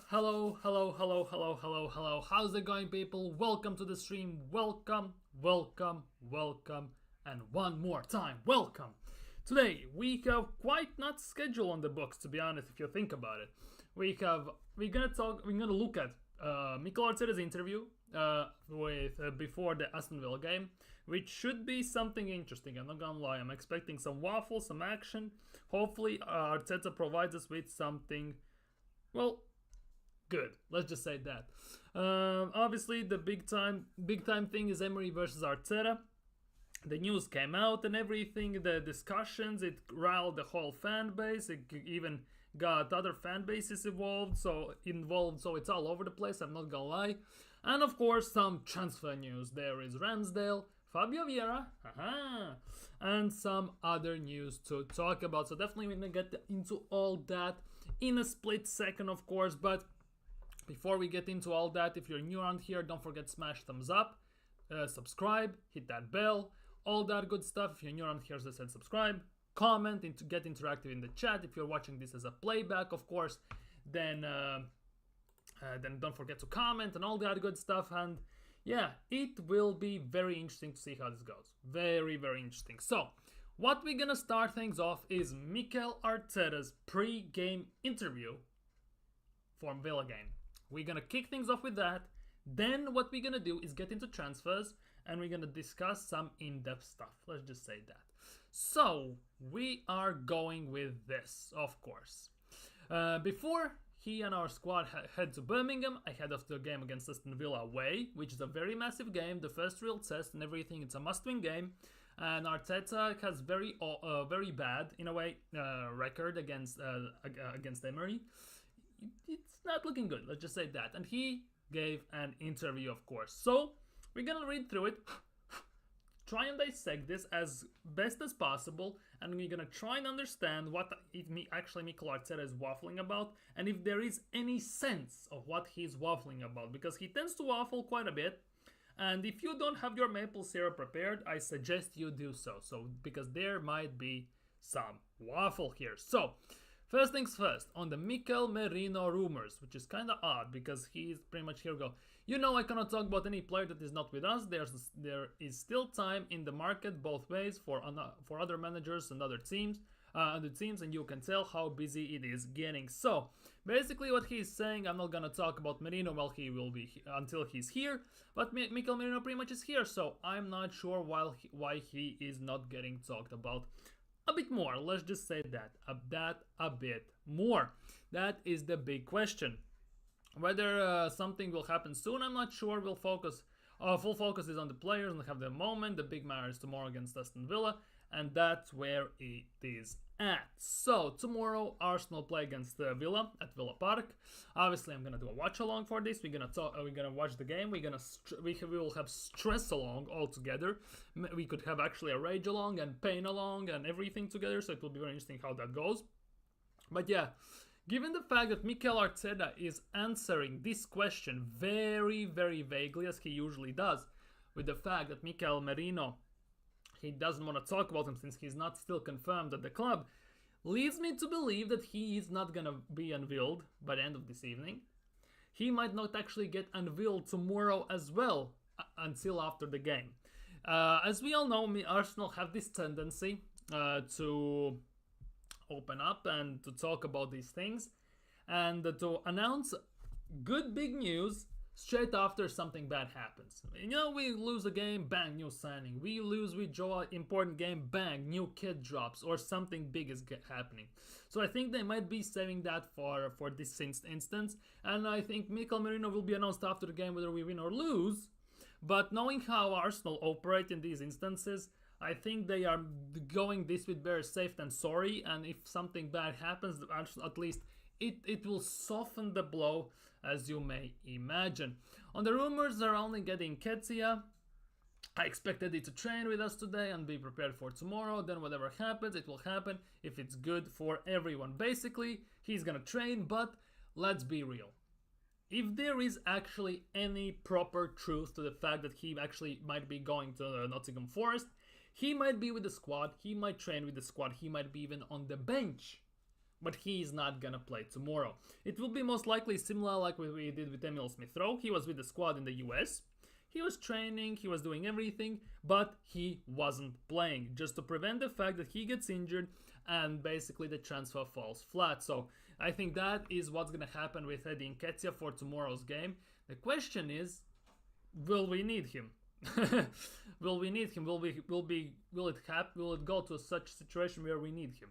Hello. How's it going, people? Welcome to the stream. Welcome, and one more time, welcome. Today we have quite not schedule on the books, to be honest. If you think about it, we're gonna look at Mikel Arteta's interview with before the Aston Villa game, which should be something interesting. I'm not gonna lie. I'm expecting some waffles, some action. Hopefully, Arteta provides us with something. Well, good. Let's just say that. Obviously, the big time thing is Emery versus Arteta. The news came out and everything. The discussions, it riled the whole fan base. It even got other fan bases involved. So it's all over the place. I'm not gonna lie. And of course, some transfer news. There is Ramsdale, Fabio Vieira, and some other news to talk about. So definitely we're gonna get into all that in a split second, of course. But before we get into all that, if you're new around here, don't forget smash thumbs up, subscribe, hit that bell, all that good stuff. If you're new around here, as I said, subscribe, comment, and get interactive in the chat. If you're watching this as a playback, of course, then don't forget to comment and all that good stuff. And yeah, it will be very interesting to see how this goes. Very interesting. So what we're gonna start things off is Mikel Arteta's pre-game interview for Villa game. We're gonna kick things off with that. Then what we're gonna do is get into transfers and we're gonna discuss some in-depth stuff. Let's just say that. So we are going with this, of course. Before he and our squad head to Birmingham ahead of the game against Aston Villa away, which is a very massive game, the first real test and everything. It's a must-win game. And Arteta has very bad, in a way, record against Emery. It's not looking good, let's just say that. And he gave an interview, of course. So we're gonna read through it, try and dissect this as best as possible, and we're gonna try and understand what actually Mikel Arteta is waffling about, and if there is any sense of what he's waffling about, because he tends to waffle quite a bit. And if you don't have your maple syrup prepared, I suggest you do so. Because there might be some waffle here. So, first things first, on the Mikel Merino rumors, which is kind of odd because he's pretty much here we go. You know, I cannot talk about any player that is not with us. There is still time in the market both ways for other managers and other teams, and you can tell how busy it is getting. So basically what he's saying, I'm not gonna talk about Merino while he will be until he's here, but Mikel Merino pretty much is here, so I'm not sure why he is not getting talked about a bit more. Let's just say that a bit more. That is the big question. Whether something will happen soon, I'm not sure. We'll focus. Full focus is on the players and have the moment. The big match is tomorrow against Aston Villa, and that's where it is at. So tomorrow Arsenal play against Villa at Villa Park. Obviously, I'm gonna do a watch along for this. We're gonna watch the game. We will have stress along all together. We could have actually a rage along and pain along and everything together. So it will be very interesting how that goes. But yeah, given the fact that Mikel Arteta is answering this question very vaguely, as he usually does, with the fact that Mikel Merino, he doesn't want to talk about him since he's not still confirmed at the club, leads me to believe that he is not gonna be unveiled by the end of this evening. He might not actually get unveiled tomorrow as well until after the game. As we all know, Arsenal have this tendency to open up and to talk about these things and to announce good big news straight after something bad happens. You know, we lose a game, bang, new signing. We draw an important game, bang, new kid drops, or something big is happening. So I think they might be saving that for this instance, and I think Mikel Merino will be announced after the game whether we win or lose. But knowing how Arsenal operate in these instances, I think they are going this with better safe than sorry, and if something bad happens, at least it will soften the blow, as you may imagine. On the rumors, they're only getting Ketsia. I expected it to train with us today and be prepared for tomorrow. Then whatever happens, it will happen if it's good for everyone. Basically, he's gonna train, but let's be real. If there is actually any proper truth to the fact that he actually might be going to Nottingham Forest, he might be with the squad, he might train with the squad, he might be even on the bench but he's not gonna play tomorrow. It will be most likely similar like what we did with Emil Smith-Rowe. He was with the squad in the US. He was training, he was doing everything, but he wasn't playing, just to prevent the fact that he gets injured and basically the transfer falls flat. So I think that is what's gonna happen with Eddie Nketiah for tomorrow's game. The question is, will we need him? Will we need him? Will it go to such situation where we need him?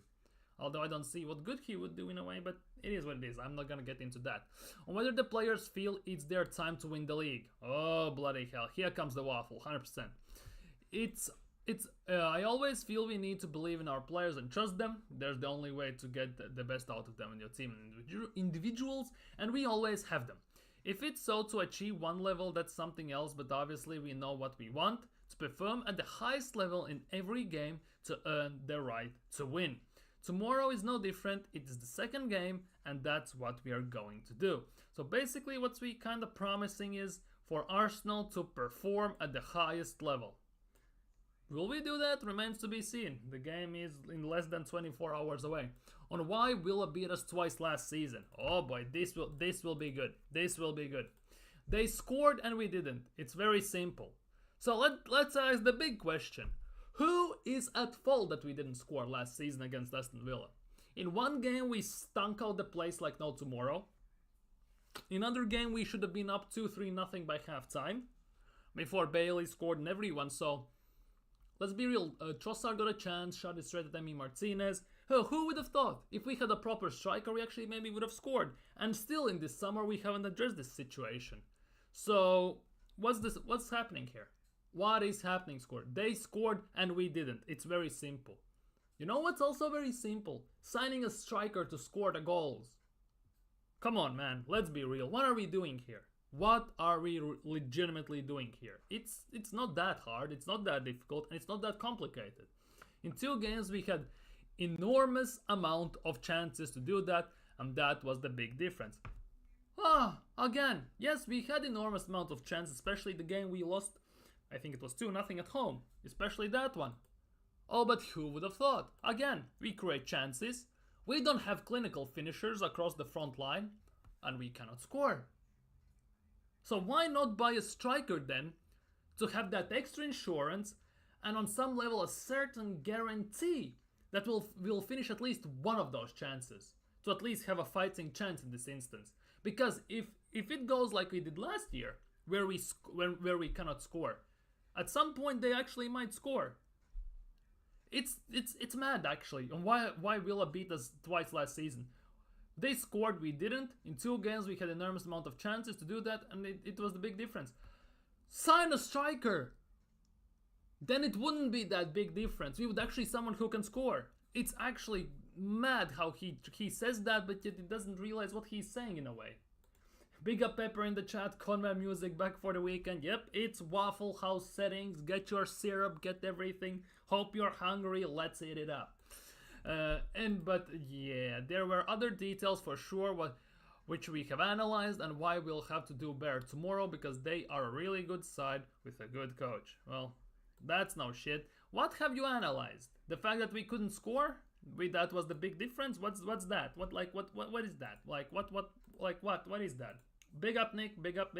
Although I don't see what good he would do in a way, but it is what it is. I'm not gonna get into that. On whether the players feel it's their time to win the league. Oh, bloody hell. Here comes the waffle, 100%. I always feel we need to believe in our players and trust them. There's the only way to get the best out of them in your team and individuals, and we always have them. If it's so to achieve one level, that's something else, but obviously we know what we want, to perform at the highest level in every game to earn the right to win. Tomorrow is no different, it is the second game, and that's what we are going to do. So basically what we kind of promising is for Arsenal to perform at the highest level. Will we do that? Remains to be seen. The game is in less than 24 hours away. On why Villa beat us twice last season. Oh boy, this will be good. This will be good. They scored and we didn't. It's very simple. So let's ask the big question. Who is at fault that we didn't score last season against Aston Villa? In one game we stunk out the place like no tomorrow. In another game we should have been up 2-3-0 by halftime. Before Bailey scored and everyone, so let's be real. Trossard got a chance, shot it straight at Emi Martinez. Who would have thought? If we had a proper striker, we actually maybe would have scored. And still in this summer we haven't addressed this situation. So what's happening here? What is happening, scored? They scored and we didn't. It's very simple. You know what's also very simple? Signing a striker to score the goals. Come on, man. Let's be real. What are we doing here? What are we legitimately doing here? It's not that hard. It's not that difficult. And it's not that complicated. In 2 games, we had enormous amount of chances to do that. And that was the big difference. Again. Yes, we had enormous amount of chances. Especially the game we lost. I think it was 2-0 at home, especially that one. Oh, but who would have thought? Again, we create chances, we don't have clinical finishers across the front line, and we cannot score. So why not buy a striker then, to have that extra insurance, and on some level a certain guarantee that we'll finish at least one of those chances, to at least have a fighting chance in this instance. Because if it goes like we did last year, where we cannot score, at some point they actually might score. It's mad actually. And why Villa beat us twice last season? They scored, we didn't. In 2 games we had an enormous amount of chances to do that, and it was the big difference. Sign a striker. Then it wouldn't be that big difference. We would actually someone who can score. It's actually mad how he says that, but yet he doesn't realize what he's saying in a way. Big up Pepper in the chat, Conman music back for the weekend. Yep, it's Waffle House settings. Get your syrup, get everything. Hope you're hungry, let's eat it up. But yeah, there were other details for sure which we have analyzed and why we'll have to do better tomorrow, because they are a really good side with a good coach. Well, that's no shit. What have you analyzed? The fact that we couldn't score? That was the big difference? What's that? What is that? What is that? Big up, Nick. Big up.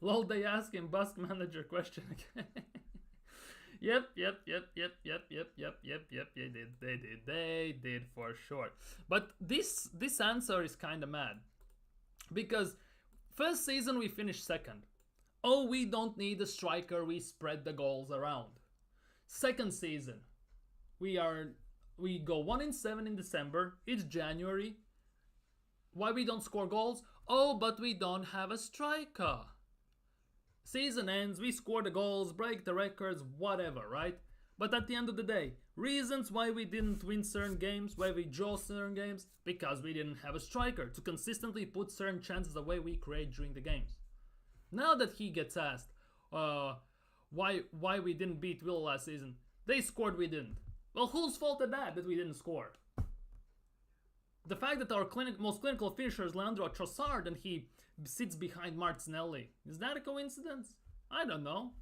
Lol, they ask him Busk manager question again. Yep. They did for sure. But this answer is kind of mad. Because first season we finished second. Oh, we don't need a striker, we spread the goals around. Second season, we go 1-7 in December, it's January. Why we don't score goals? Oh, but we don't have a striker. Season ends, we score the goals, break the records, whatever, right? But at the end of the day, reasons why we didn't win certain games, why we draw certain games, because we didn't have a striker to consistently put certain chances away we create during the games. Now that he gets asked why we didn't beat Villa last season, they scored, we didn't. Well, whose fault is that we didn't score? The fact that our most clinical finisher is Leandro Trossard and he sits behind Martinelli, is that a coincidence? I don't know.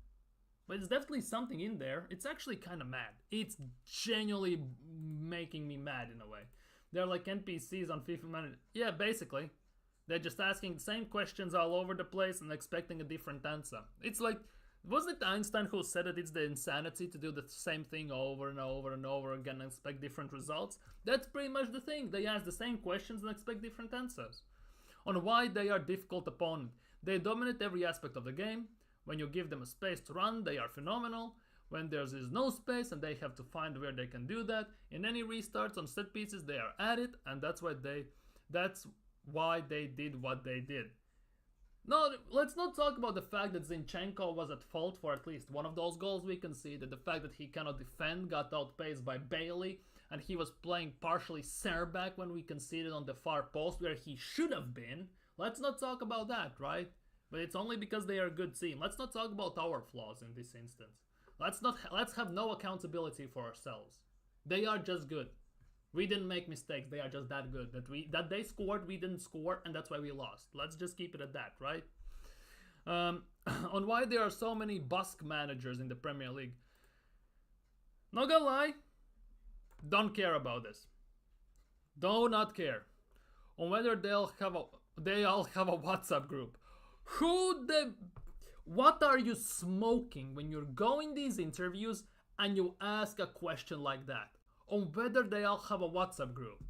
But it's definitely something in there. It's actually kind of mad. It's genuinely making me mad in a way. They're like NPCs on FIFA Manager. Yeah, basically. They're just asking the same questions all over the place and expecting a different answer. It's like, wasn't it Einstein who said that it's the insanity to do the same thing over and over and over again and expect different results? That's pretty much the thing. They ask the same questions and expect different answers. On why they are difficult opponent. They dominate every aspect of the game. When you give them a space to run, they are phenomenal. When there is no space and they have to find where they can do that. In any restarts on set pieces, they are at it, and that's why they did what they did. No, let's not talk about the fact that Zinchenko was at fault for at least one of those goals. We can see that the fact that he cannot defend got outpaced by Bailey, and he was playing partially center back when we conceded on the far post where he should have been. Let's not talk about that, right? But it's only because they are a good team. Let's not talk about our flaws in this instance. Let's have no accountability for ourselves. They are just good. We didn't make mistakes. They are just that good. That they scored, we didn't score, and that's why we lost. Let's just keep it at that, right? On why there are so many busk managers in the Premier League. Not gonna lie, don't care about this. Do not care. On whether they all have a WhatsApp group. What are you smoking when you're going these interviews and you ask a question like that? On whether they all have a WhatsApp group.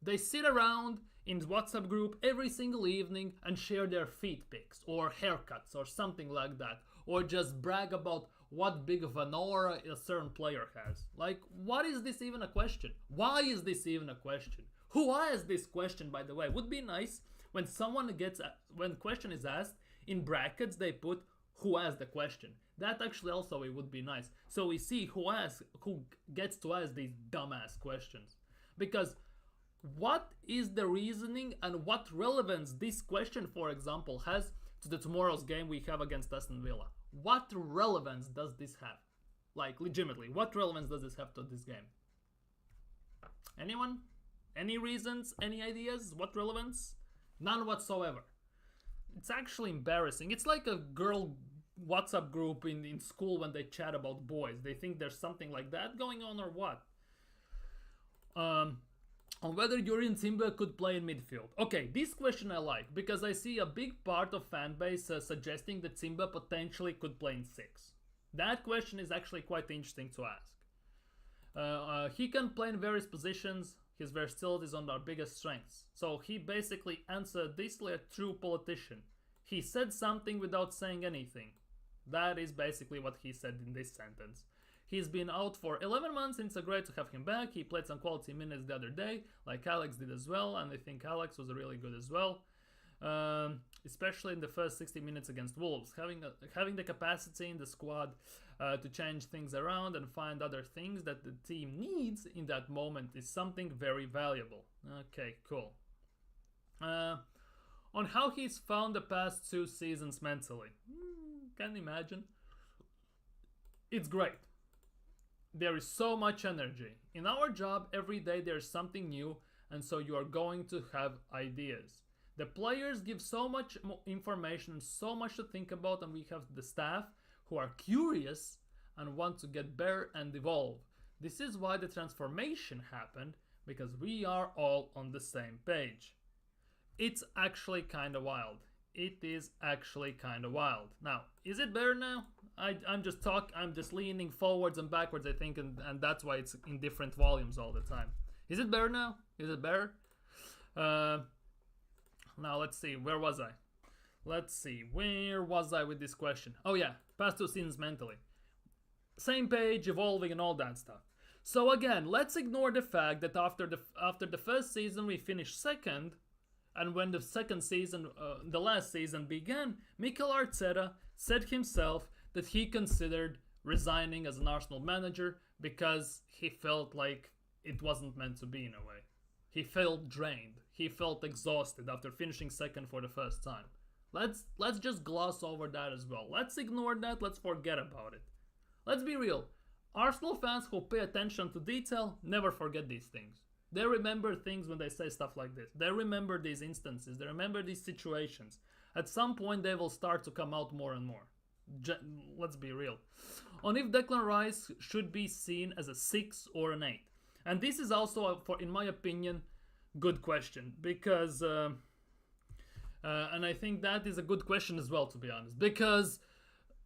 They sit around in the WhatsApp group every single evening and share their feet pics or haircuts or something like that. Or just brag about what big of an aura a certain player has. Like, what is this even a question? Why is this even a question? Who asked this question, by the way? Would be nice when when question is asked, in brackets they put who asked the question. That actually also it would be nice. So we see who gets to ask these dumbass questions. Because what is the reasoning and what relevance this question, for example, has to the tomorrow's game we have against Aston Villa? What relevance does this have? Like, legitimately, what relevance does this have to this game? Anyone? Any reasons? Any ideas? What relevance? None whatsoever. It's actually embarrassing. It's like a girl WhatsApp group in school when they chat about boys. They think there's something like that going on or what? On whether Yuri Timber could play in midfield. Okay, this question I like because I see a big part of fan base suggesting that Timber potentially could play in 6. That question is actually quite interesting to ask. He can play in various positions. His versatility is one of our biggest strengths. So he basically answered this like a true politician. He said something without saying anything. That is basically what he said in this sentence. He's been out for 11 months and it's great to have him back. He played some quality minutes the other day, like Alex did as well, and I think Alex was really good as well. Especially in the first 60 minutes against Wolves. Having the capacity in the squad to change things around and find other things that the team needs in that moment is something very valuable. Okay, cool. On how he's found the past 2 seasons mentally. Can't imagine. It's great. There is so much energy. In our job, every day there's something new, and so you are going to have ideas. The players give so much information, so much to think about, and we have the staff who are curious and want to get better and evolve. This is why the transformation happened, because we are all on the same page. It's actually kind of wild. It is actually kind of wild. Now, is it better now? I'm just leaning forwards and backwards, I think, and that's why it's in different volumes all the time. Is it better now? Is it better? Now, let's see. Where was I? Where was I with this question? Oh yeah, past 2 seasons mentally. Same page, evolving and all that stuff. So again, let's ignore the fact that after the first season we finished second, and when the second season, the last season began, Mikel Arteta said himself that he considered resigning as an Arsenal manager because he felt like it wasn't meant to be in a way. He felt drained. He felt exhausted after finishing second for the first time. Let's just gloss over that as well. Let's ignore that. Let's forget about it. Let's be real. Arsenal fans who pay attention to detail never forget these things. They remember things when they say stuff like this. They remember these instances. They remember these situations. At some point, they will start to come out more and more. Let's be real. On if Declan Rice should be seen as a 6 or an 8. And this is also, for in my opinion, good question because, and I think that is a good question as well, to be honest, because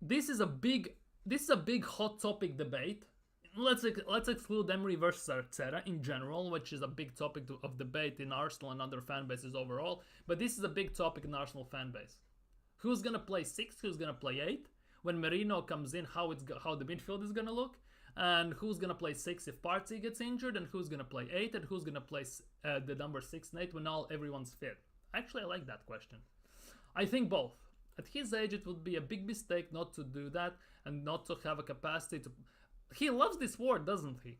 this is a big hot topic debate. Let's exclude Emery versus Arteta in general, which is a big topic of debate in Arsenal and other fan bases overall. But this is a big topic in Arsenal fan base. Who's gonna play 6? Who's gonna play 8? When Merino comes in, how the midfield is gonna look, and who's gonna play 6 if Partey gets injured, and who's gonna play 8, and who's gonna play the number 6 and 8 when everyone's fit. Actually, I like that question. I think both. At his age, it would be a big mistake not to do that and not to have a capacity to. He loves this word, doesn't he?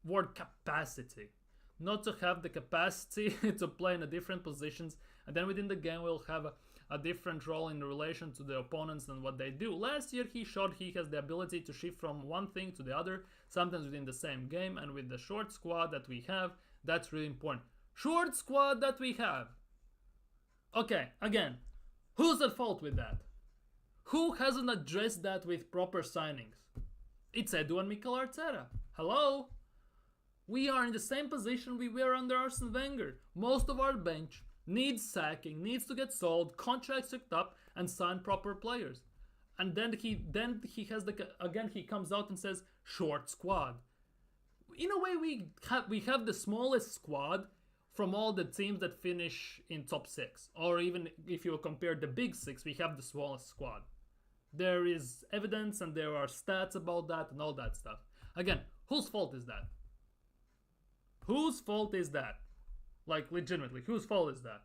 Word capacity. Not to have the capacity to play in a different positions, and then within the game we'll have a different role in relation to the opponents and what they do. Last year he showed he has the ability to shift from one thing to the other, sometimes within the same game, and with the short squad that we have, that's really important. Short squad that we have. Okay, again, who's at fault with that? Who hasn't addressed that with proper signings? It's Edu and Mikel Arteta. Hello? We are in the same position we were under Arsene Wenger. Most of our bench needs sacking, needs to get sold, contracts picked up, and sign proper players. And then he has he comes out and says short squad. In a way, we have the smallest squad from all the teams that finish in top 6, or even if you compare the big 6, we have the smallest squad. There is evidence and there are stats about that and all that stuff. Again, whose fault is that? Whose fault is that? Like, legitimately, whose fault is that?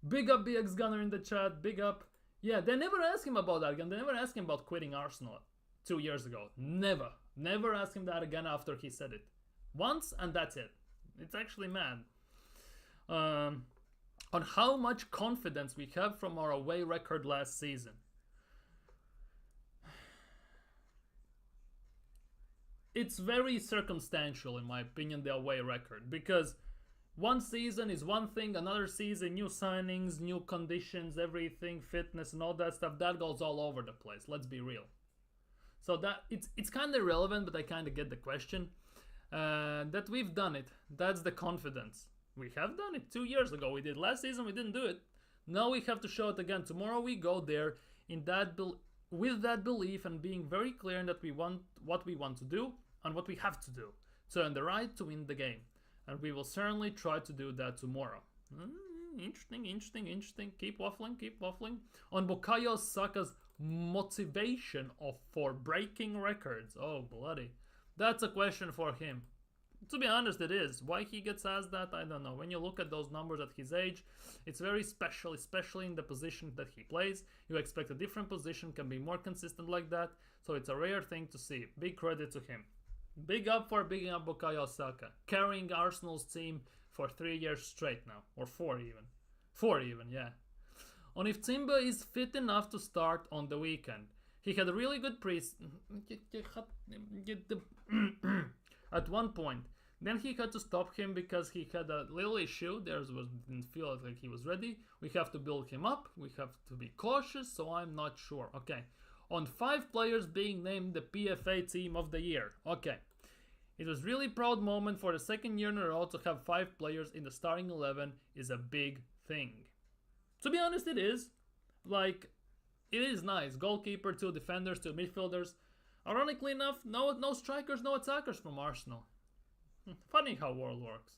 Big up BX Gunner in the chat, big up. Yeah, they never asked him about that again. They never asked him about quitting Arsenal 2 years ago. Never. Never asked him that again after he said it. Once, and that's it. It's actually mad. On how much confidence we have from our away record last season. It's very circumstantial, in my opinion, the away record, because one season is one thing, another season, new signings, new conditions, everything, fitness and all that stuff, that goes all over the place, let's be real. So that it's kind of irrelevant, but I kind of get the question. That we've done it, that's the confidence. We have done it 2 years ago, we did last season, we didn't do it. Now we have to show it again. Tomorrow we go there in that with that belief and being very clear that we want what we want to do and what we have to do to earn the right to win the game. And we will certainly try to do that tomorrow. Interesting. Keep waffling. On Bukayo Saka's motivation for breaking records. Oh, bloody. That's a question for him. To be honest, it is. Why he gets asked that, I don't know. When you look at those numbers at his age, it's very special, especially in the position that he plays. You expect a different position, can be more consistent like that. So it's a rare thing to see. Big credit to him. Big up for bigging up Bukayo Saka. Carrying Arsenal's team for 3 years straight now. Or 4 even. 4 even, yeah. On if Timber is fit enough to start on the weekend. He had a really good at one point. Then he had to stop him because he had a little issue. Didn't feel like he was ready. We have to build him up. We have to be cautious, so I'm not sure. Okay. On 5 players being named the PFA Team of the Year. Okay. It was really proud moment for the second year in a row to have 5 players in the starting 11 is a big thing. To be honest, it is. Like, it is nice. Goalkeeper, 2 defenders, 2 midfielders. Ironically enough, no strikers, no attackers from Arsenal. Funny how world works.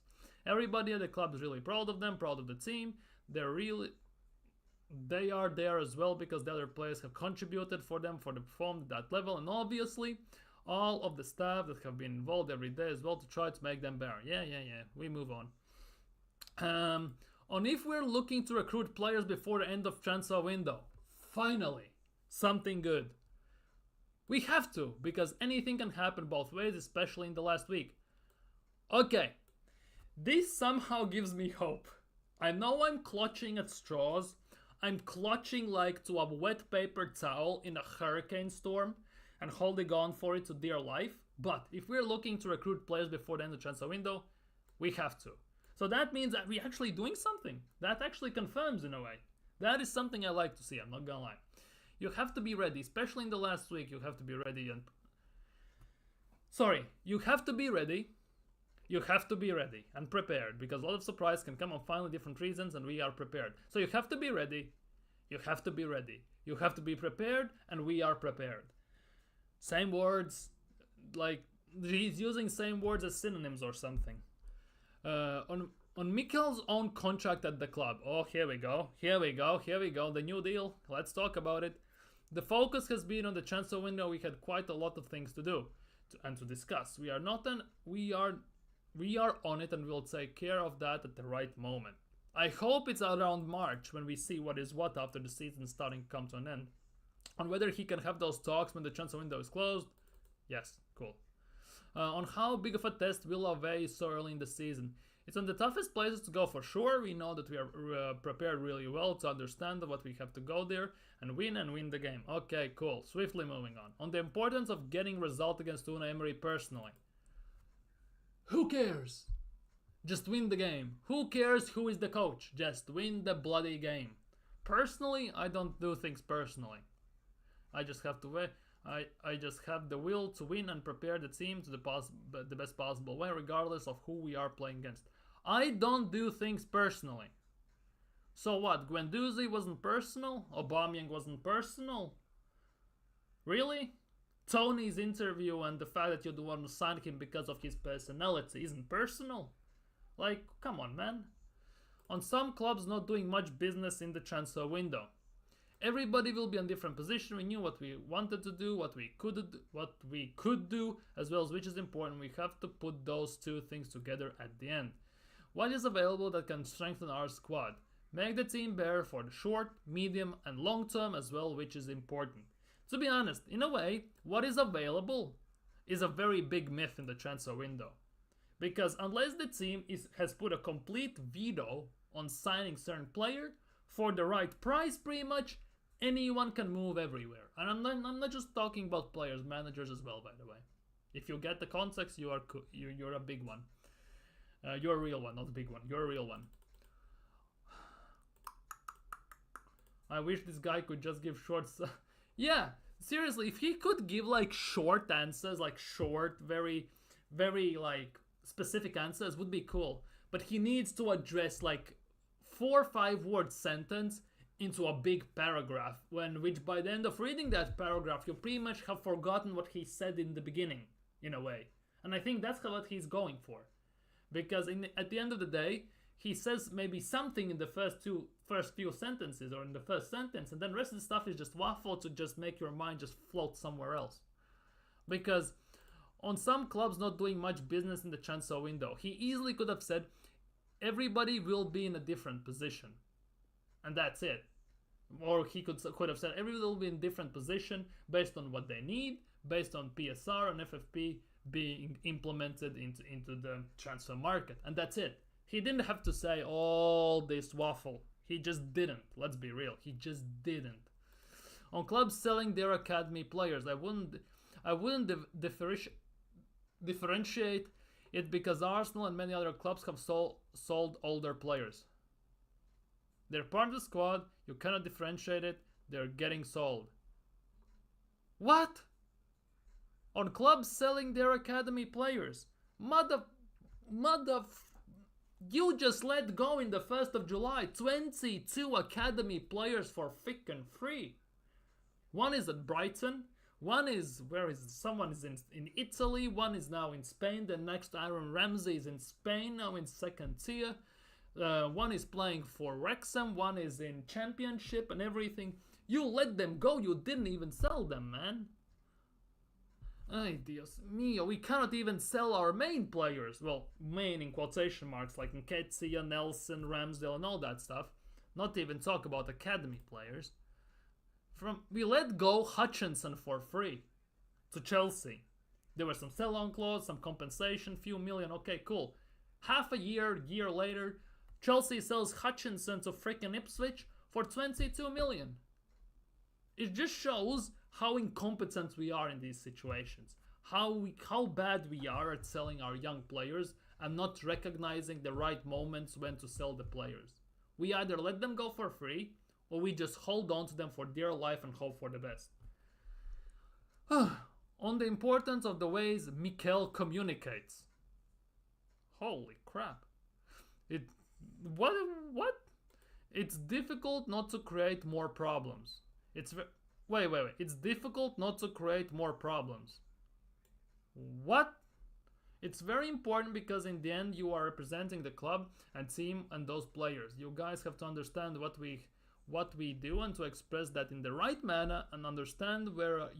Everybody at the club is really proud of them, proud of the team. They are there as well because the other players have contributed for them for the performance at that level, and obviously all of the staff that have been involved every day as well to try to make them better. Yeah. We move on. On if we're looking to recruit players before the end of transfer window. Finally, something good. We have to, because anything can happen both ways, especially in the last week. Okay, this somehow gives me hope. I know I'm clutching at straws. I'm clutching like to a wet paper towel in a hurricane storm and holding on for it to dear life. But if we're looking to recruit players before the end of the transfer window, we have to. So that means that we're actually doing something. That actually confirms in a way. That is something I like to see, I'm not gonna lie. You have to be ready, especially in the last week, you have to be ready. And Sorry, you have to be ready. You have to be ready and prepared because a lot of surprise can come on finally different reasons and we are prepared. So you have to be ready. You have to be ready. You have to be prepared and we are prepared. Same words, like he's using same words as synonyms or something. On Mikel's own contract at the club. Oh, here we go. The new deal. Let's talk about it. The focus has been on the transfer window. We had quite a lot of things to do and to discuss. We are on it and we'll take care of that at the right moment. I hope it's around March when we see what is what after the season starting to come to an end. On whether he can have those talks when the transfer window is closed. Yes, cool. On how big of a test Villa is so early in the season. It's on the toughest places to go for sure. We know that we are prepared really well to understand what we have to go there and win the game. Okay, cool. Swiftly moving on. On the importance of getting result against Emery personally. Who cares? Just win the game. Who cares who is the coach? Just win the bloody game. Personally, I don't do things personally. I just have to wait. I just have the will to win and prepare the team to the best possible way, regardless of who we are playing against. I don't do things personally. So what? Guendouzi wasn't personal? Aubameyang wasn't personal? Really? Tony's interview and the fact that you don't want to sign him because of his personality isn't personal? Like, come on, man. On some clubs not doing much business in the transfer window. Everybody will be in different position. We knew what we wanted to do, what we could do, as well as which is important. We have to put those two things together at the end. What is available that can strengthen our squad? Make the team better for the short, medium, and long term as well, which is important. To be honest, in a way, what is available is a very big myth in the transfer window. Because unless the team has put a complete veto on signing certain player for the right price, pretty much anyone can move everywhere. And I'm not just talking about players, managers as well, by the way. If you get the context, you're a big one. You're a real one, not a big one. You're a real one. I wish this guy could just give short... yeah, seriously, if he could give like short answers, like short, very, very like specific answers would be cool. But he needs to address like 4 or 5 word sentence into a big paragraph, which by the end of reading that paragraph, you pretty much have forgotten what he said in the beginning, in a way. And I think that's what he's going for. Because at the end of the day, he says maybe something in the first few sentences or in the first sentence, and then the rest of the stuff is just waffle to just make your mind just float somewhere else. Because on some clubs not doing much business in the transfer window, he easily could have said, everybody will be in a different position. And that's it. Or he could have said, everybody will be in a different position based on what they need, based on PSR and FFP being implemented into the transfer market. And that's it. He didn't have to say all this waffle. He just didn't. Let's be real. He just didn't. On clubs selling their academy players, I wouldn't differentiate it because Arsenal and many other clubs have sold older players. They're part of the squad. You cannot differentiate it. They're getting sold. What? On clubs selling their academy players. You just let go in the 1st of July 22 academy players for frickin' free. One is at Brighton. One is, someone is in Italy. One is now in Spain. The next Aaron Ramsey is in Spain, now in 2nd tier. One is playing for Wrexham. One is in Championship and everything. You let them go. You didn't even sell them, man. Ay, Dios mío, we cannot even sell our main players. Well, main in quotation marks, like Nketiah, Nelson, Ramsdale and all that stuff. Not to even talk about academy players. We let go Hutchinson for free to Chelsea. There were some sell-on clause, some compensation, few million, okay, cool. Half a year later, Chelsea sells Hutchinson to freaking Ipswich for 22 million. It just shows how incompetent we are in these situations. How bad we are at selling our young players and not recognizing the right moments when to sell the players. We either let them go for free or we just hold on to them for dear life and hope for the best. on the importance of the ways Mikel communicates. Holy crap. It what? It's difficult not to create more problems. Wait. It's difficult not to create more problems. What? It's very important because in the end you are representing the club and team and those players. You guys have to understand what we do and to express that in the right manner and understand where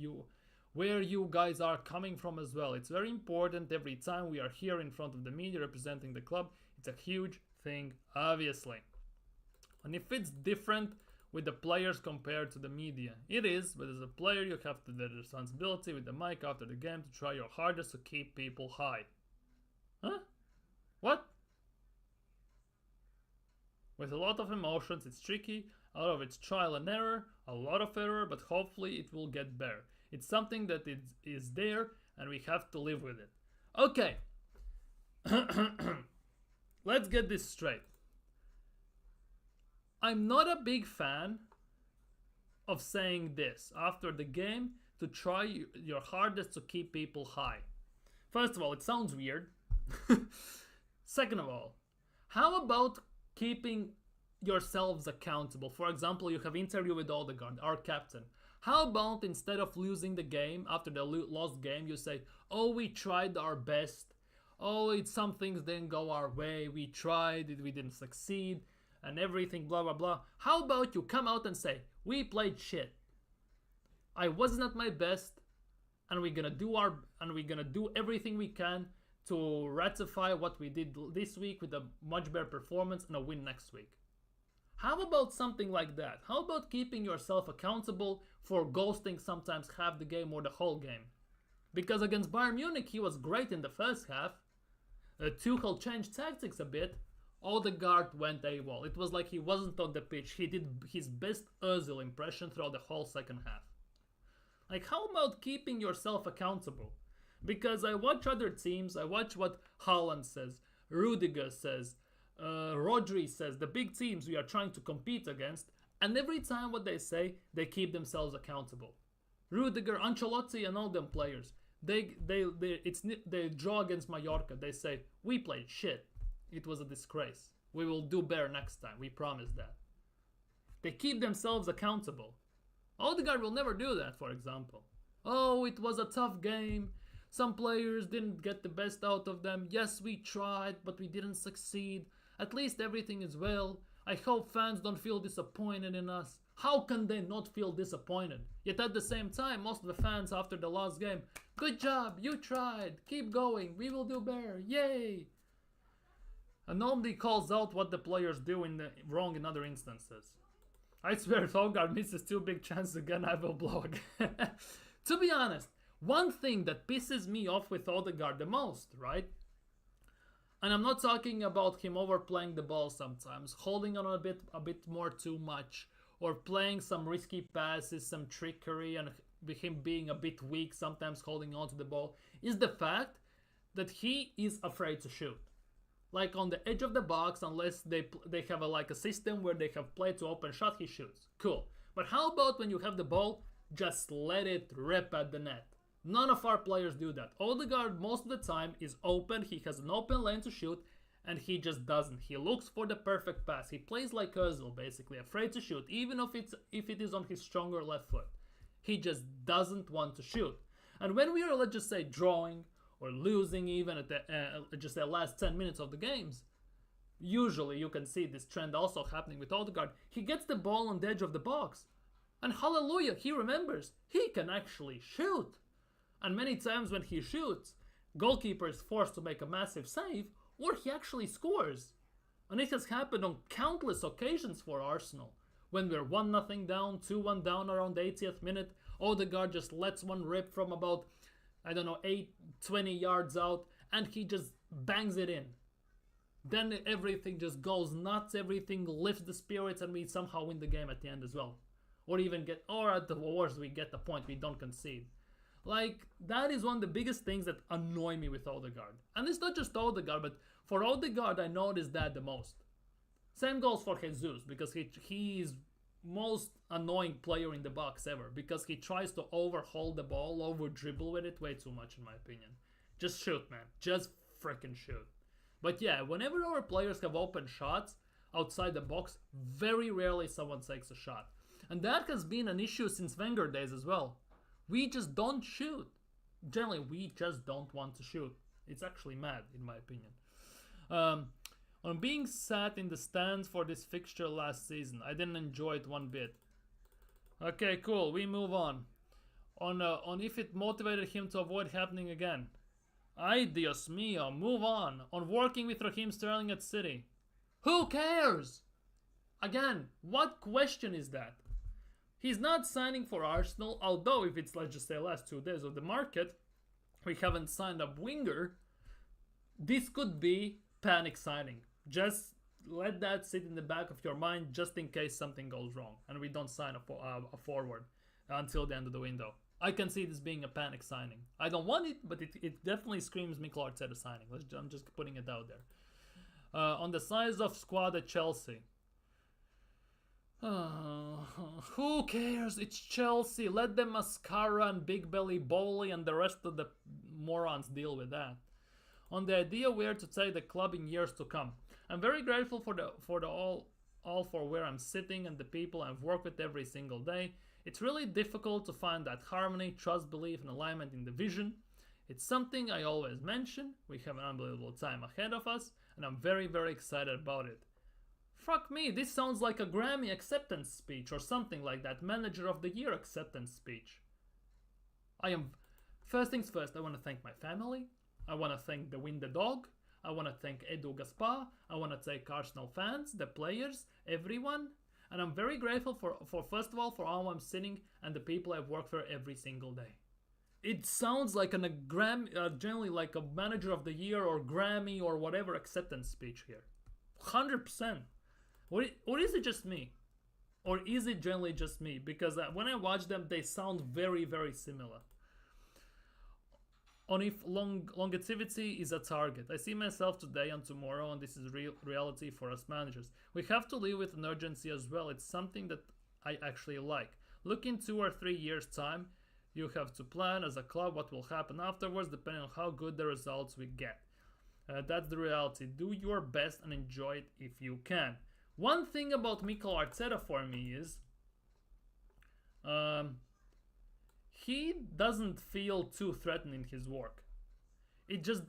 you guys are coming from as well. It's very important every time we are here in front of the media representing the club. It's a huge thing, obviously. And if it's different with the players compared to the media, it is, but as a player you have the responsibility with the mic after the game to try your hardest to keep people high. Huh? What? With a lot of emotions, it's tricky, a lot of it's trial and error, a lot of error, but hopefully it will get better. It's something that is there and we have to live with it. Okay. Let's get this straight. I'm not a big fan of saying this after the game to try your hardest to keep people high. First of all, it sounds weird. Second of all, how about keeping yourselves accountable? For example, you have interview with Odegaard, our captain. How about instead of losing the game, after the lost game, you say, oh, we tried our best. Oh, some things didn't go our way. We tried it, we didn't succeed. And everything, blah, blah, blah. How about you come out and say, we played shit. I wasn't at my best, and we're gonna do everything we can to ratify what we did this week with a much better performance and a win next week. How about something like that? How about keeping yourself accountable for ghosting sometimes half the game or the whole game? Because against Bayern Munich, he was great in the first half. Tuchel changed tactics a bit. Odegaard went AWOL. It was like he wasn't on the pitch. He did his best Ozil impression throughout the whole second half. Like, how about keeping yourself accountable? Because I watch other teams, I watch what Haaland says, Rudiger says, Rodri says, the big teams we are trying to compete against, and every time what they say, they keep themselves accountable. Rudiger, Ancelotti and all them players, they draw against Mallorca, they say, we played shit. It was a disgrace. We will do better next time. We promise that. They keep themselves accountable. Odegaard will never do that, for example. Oh, it was a tough game. Some players didn't get the best out of them. Yes, we tried, but we didn't succeed. At least everything is well. I hope fans don't feel disappointed in us. How can they not feel disappointed? Yet at the same time, most of the fans after the last game, good job, you tried. Keep going. We will do better. Yay! And nobody calls out what the players do wrong in other instances. I swear if Odegaard misses 2 big chances again, I will blow again. To be honest, one thing that pisses me off with Odegaard the most, right? And I'm not talking about him overplaying the ball sometimes, holding on a bit more too much, or playing some risky passes, some trickery, and him being a bit weak, sometimes holding on to the ball, is the fact that he is afraid to shoot. Like on the edge of the box, unless they have a system where they have played to open shot, he shoots. Cool. But how about when you have the ball, just let it rip at the net? None of our players do that. Odegaard most of the time is open, he has an open lane to shoot, and he just doesn't. He looks for the perfect pass. He plays like Ozil, basically, afraid to shoot, even if it is on his stronger left foot. He just doesn't want to shoot. And when we are, let's just say, drawing, or losing even at the last 10 minutes of the games, usually you can see this trend also happening with Odegaard. He gets the ball on the edge of the box, and hallelujah, he remembers he can actually shoot. And many times when he shoots, goalkeeper is forced to make a massive save, or he actually scores. And it has happened on countless occasions for Arsenal. When we're 1-0 down, 2-1 down around the 80th minute, Odegaard just lets one rip from about 20 yards out, and he just bangs it in. Then everything just goes nuts, everything lifts the spirits, and we somehow win the game at the end as well. Or at the worst, we get the point, we don't concede. Like, that is one of the biggest things that annoy me with Odegaard. And it's not just Odegaard, but for Odegaard, I noticed that the most. Same goes for Jesus, because he is most annoying player in the box ever because he tries to overhaul the ball, over dribble with it way too much in my opinion. Just shoot, man. Just freaking shoot. But yeah, whenever our players have open shots outside the box, very rarely someone takes a shot. And that has been an issue since Wenger days as well. We just don't shoot. Generally, we just don't want to shoot. It's actually mad, in my opinion. On being sat in the stands for this fixture last season, I didn't enjoy it one bit. Okay, cool. We move on. On if it motivated him to avoid happening again. Ay, Dios mío, move on. On working with Raheem Sterling at City. Who cares? Again, what question is that? He's not signing for Arsenal, although if it's, let's just say, last 2 days of the market, we haven't signed a winger, this could be panic signing. Just let that sit in the back of your mind just in case something goes wrong and we don't sign a forward until the end of the window. I can see this being a panic signing. I don't want it, but it definitely screams Mikel Arteta signing. I'm just putting it out there. On the size of squad at Chelsea. Who cares? It's Chelsea. Let the mascara and big belly Bowley and the rest of the morons deal with that. On the idea where to take the club in years to come. I'm very grateful for the all for where I'm sitting and the people I've worked with every single day. It's really difficult to find that harmony, trust, belief, and alignment in the vision. It's something I always mention. We have an unbelievable time ahead of us, and I'm very, very excited about it. Fuck me, this sounds like a Grammy acceptance speech or something like that. Manager of the Year acceptance speech. First things first, I want to thank my family. I want to thank the Win the Dog. I want to thank Edu Gaspar. I want to thank Arsenal fans, the players, everyone. And I'm very grateful for first of all, for how I'm sitting and the people I've worked for every single day. It sounds like generally like a Manager of the Year or Grammy or whatever acceptance speech here. 100%. Or is it just me? Or is it generally just me? Because when I watch them, they sound very, very similar. On if longevity is a target. I see myself today and tomorrow, and this is reality for us managers. We have to live with an urgency as well. It's something that I actually like. Look in 2 or 3 years' time, you have to plan as a club what will happen afterwards, depending on how good the results we get. That's the reality. Do your best and enjoy it if you can. One thing about Mikel Arteta for me is he doesn't feel too threatened in his work. It just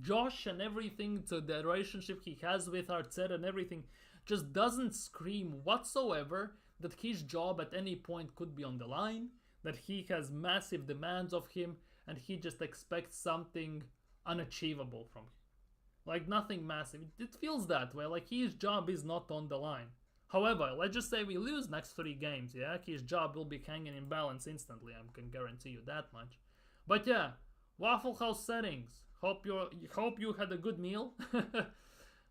Josh and everything, to the relationship he has with Arteta and everything, just doesn't scream whatsoever that his job at any point could be on the line, that he has massive demands of him, and he just expects something unachievable from him. Like nothing massive. It feels that way, like his job is not on the line. However, let's just say we lose next 3 games, yeah? His job will be hanging in balance instantly, I can guarantee you that much. But yeah, Waffle House settings. Hope you had a good meal.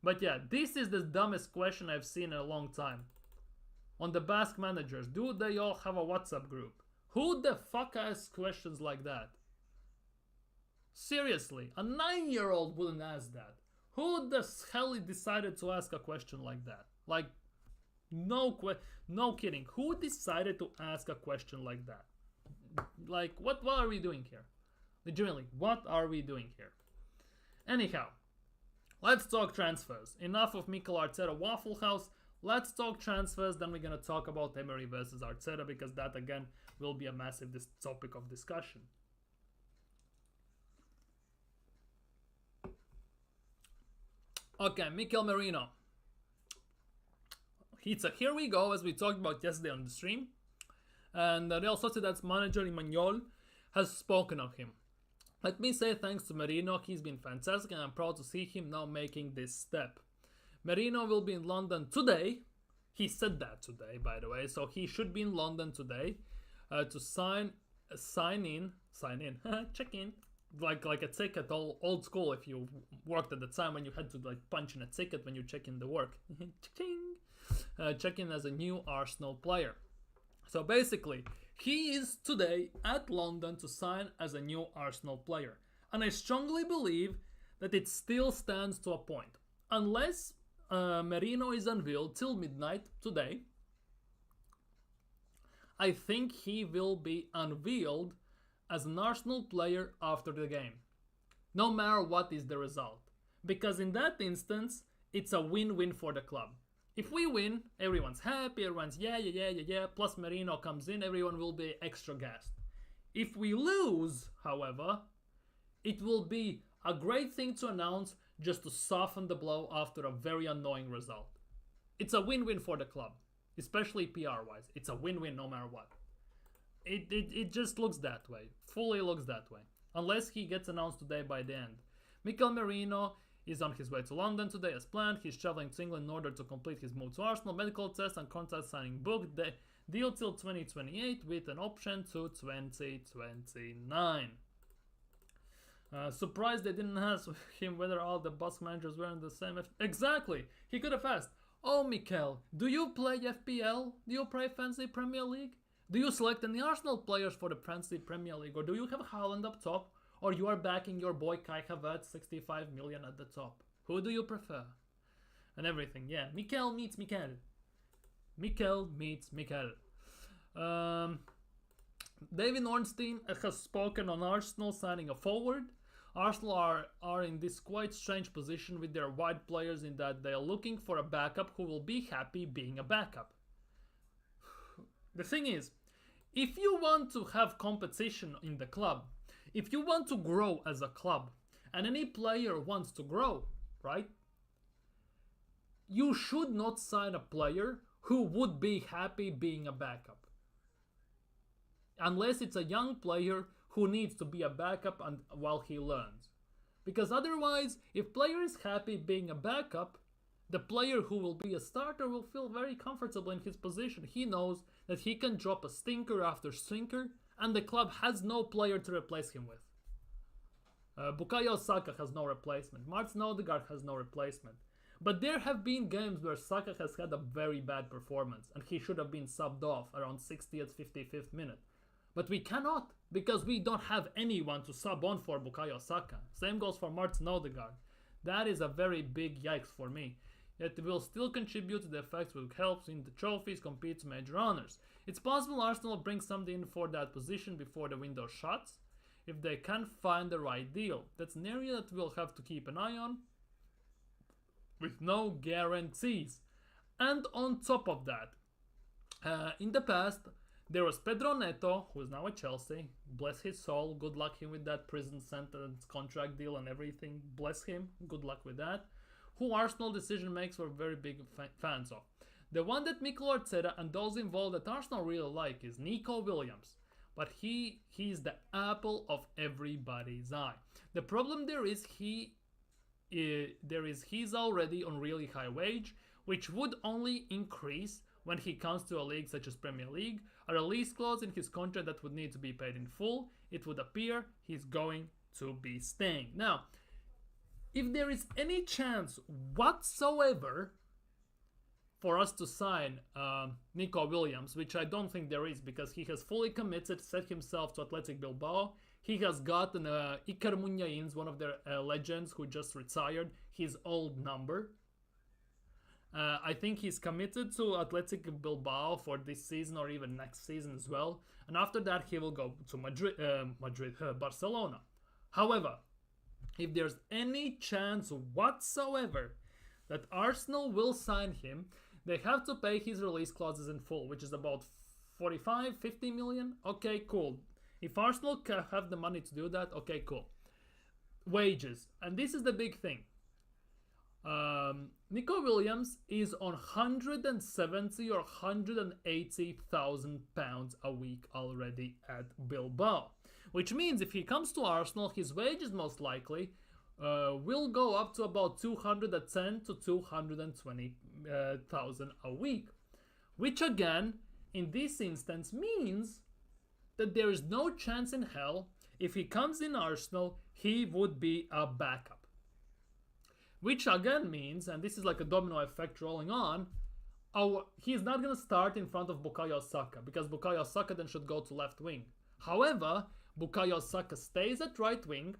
But yeah, this is the dumbest question I've seen in a long time. On the Basque managers, do they all have a WhatsApp group? Who the fuck asks questions like that? Seriously, a 9-year-old wouldn't ask that. Who the hell decided to ask a question like that? Like, no kidding. Who decided to ask a question like that? Like, what are we doing here? Legitimately, what are we doing here? Anyhow, let's talk transfers. Enough of Mikel Arteta Waffle House. Let's talk transfers. Then we're gonna talk about Emery versus Arteta, because that again will be a massive topic of discussion. Okay, Mikel Merino. Here we go, as we talked about yesterday on the stream. And Real Sociedad's manager, Imanol, has spoken of him. Let me say thanks to Merino. He's been fantastic, and I'm proud to see him now making this step. Merino will be in London today. He said that today, by the way. So he should be in London today to sign in, check in. Like a ticket, old school, if you worked at the time when you had to like punch in a ticket when you check in the work. Check in as a new Arsenal player. So basically, he is today at London to sign as a new Arsenal player. And I strongly believe that it still stands to a point. Unless Merino is unveiled till midnight today, I think he will be unveiled as an Arsenal player after the game, no matter what is the result. Because in that instance, it's a win-win for the club. If we win, everyone's happy, everyone's yeah, plus Merino comes in, everyone will be extra gassed. If we lose, however, it will be a great thing to announce just to soften the blow after a very annoying result. It's a win-win for the club, especially PR-wise. It's a win-win no matter what. It just looks that way, fully looks that way, unless he gets announced today by the end. Mikel Merino is on his way to London today as planned. He's traveling to England in order to complete his move to Arsenal. Medical test and contract signing booked. The deal till 2028 with an option to 2029. Surprised they didn't ask him whether all the Basque managers were in the same... Exactly! He could have asked, "Oh, Mikel, do you play FPL? Do you play Fantasy Premier League? Do you select any Arsenal players for the Fantasy Premier League? Or do you have Haaland up top? Or you are backing your boy Kai Havertz 65 million at the top? Who do you prefer?" And everything. Yeah, Mikel meets Mikel. Mikel meets Mikel. David Ornstein has spoken on Arsenal signing a forward. Arsenal are in this quite strange position with their wide players in that they are looking for a backup who will be happy being a backup. The thing is, if you want to have competition in the club, if you want to grow as a club, and any player wants to grow, right? You should not sign a player who would be happy being a backup. Unless it's a young player who needs to be a backup and while he learns. Because otherwise, if player is happy being a backup, the player who will be a starter will feel very comfortable in his position. He knows that he can drop a stinker after stinker, and the club has no player to replace him with. Bukayo Saka has no replacement. Martin Odegaard has no replacement. But there have been games where Saka has had a very bad performance, and he should have been subbed off around 60th, 55th minute. But we cannot, because we don't have anyone to sub on for Bukayo Saka. Same goes for Martin Odegaard. That is a very big yikes for me. Yet it will still contribute to the effects which helps in the trophies, compete to major honors. It's possible Arsenal brings something in for that position before the window shuts, if they can find the right deal. That's an area that we'll have to keep an eye on, with no guarantees. And on top of that, in the past, there was Pedro Neto, who is now at Chelsea. Bless his soul. Good luck him with that prison sentence, contract deal and everything. Bless him. Good luck with that. Who Arsenal decision makers were very big fans of. The one that Mikel Arteta and those involved at Arsenal really like is Nico Williams. But he's the apple of everybody's eye. The problem there is he's already on really high wage, which would only increase when he comes to a league such as Premier League. A release clause in his contract that would need to be paid in full. It would appear he's going to be staying. Now, if there is any chance whatsoever for us to sign Nico Williams, which I don't think there is because he has fully committed, set himself to Athletic Bilbao. He has gotten Iker Muniain's, one of their legends who just retired, his old number. I think he's committed to Athletic Bilbao for this season or even next season as well. And after that, he will go to Barcelona. However, if there's any chance whatsoever that Arsenal will sign him, they have to pay his release clauses in full, which is about 45, 50 million. Okay, cool. If Arsenal have the money to do that, okay, cool. Wages. And this is the big thing. Nico Williams is on 170 or 180,000 pounds a week already at Bilbao. Which means if he comes to Arsenal, his wages most likely will go up to about 210 to 220,000 a week. Which again, in this instance, means that there is no chance in hell if he comes in Arsenal, he would be a backup. Which again means, and this is like a domino effect rolling on, he's not going to start in front of Bukayo Saka, because Bukayo Saka then should go to left wing. However, Bukayo Saka stays at right wing,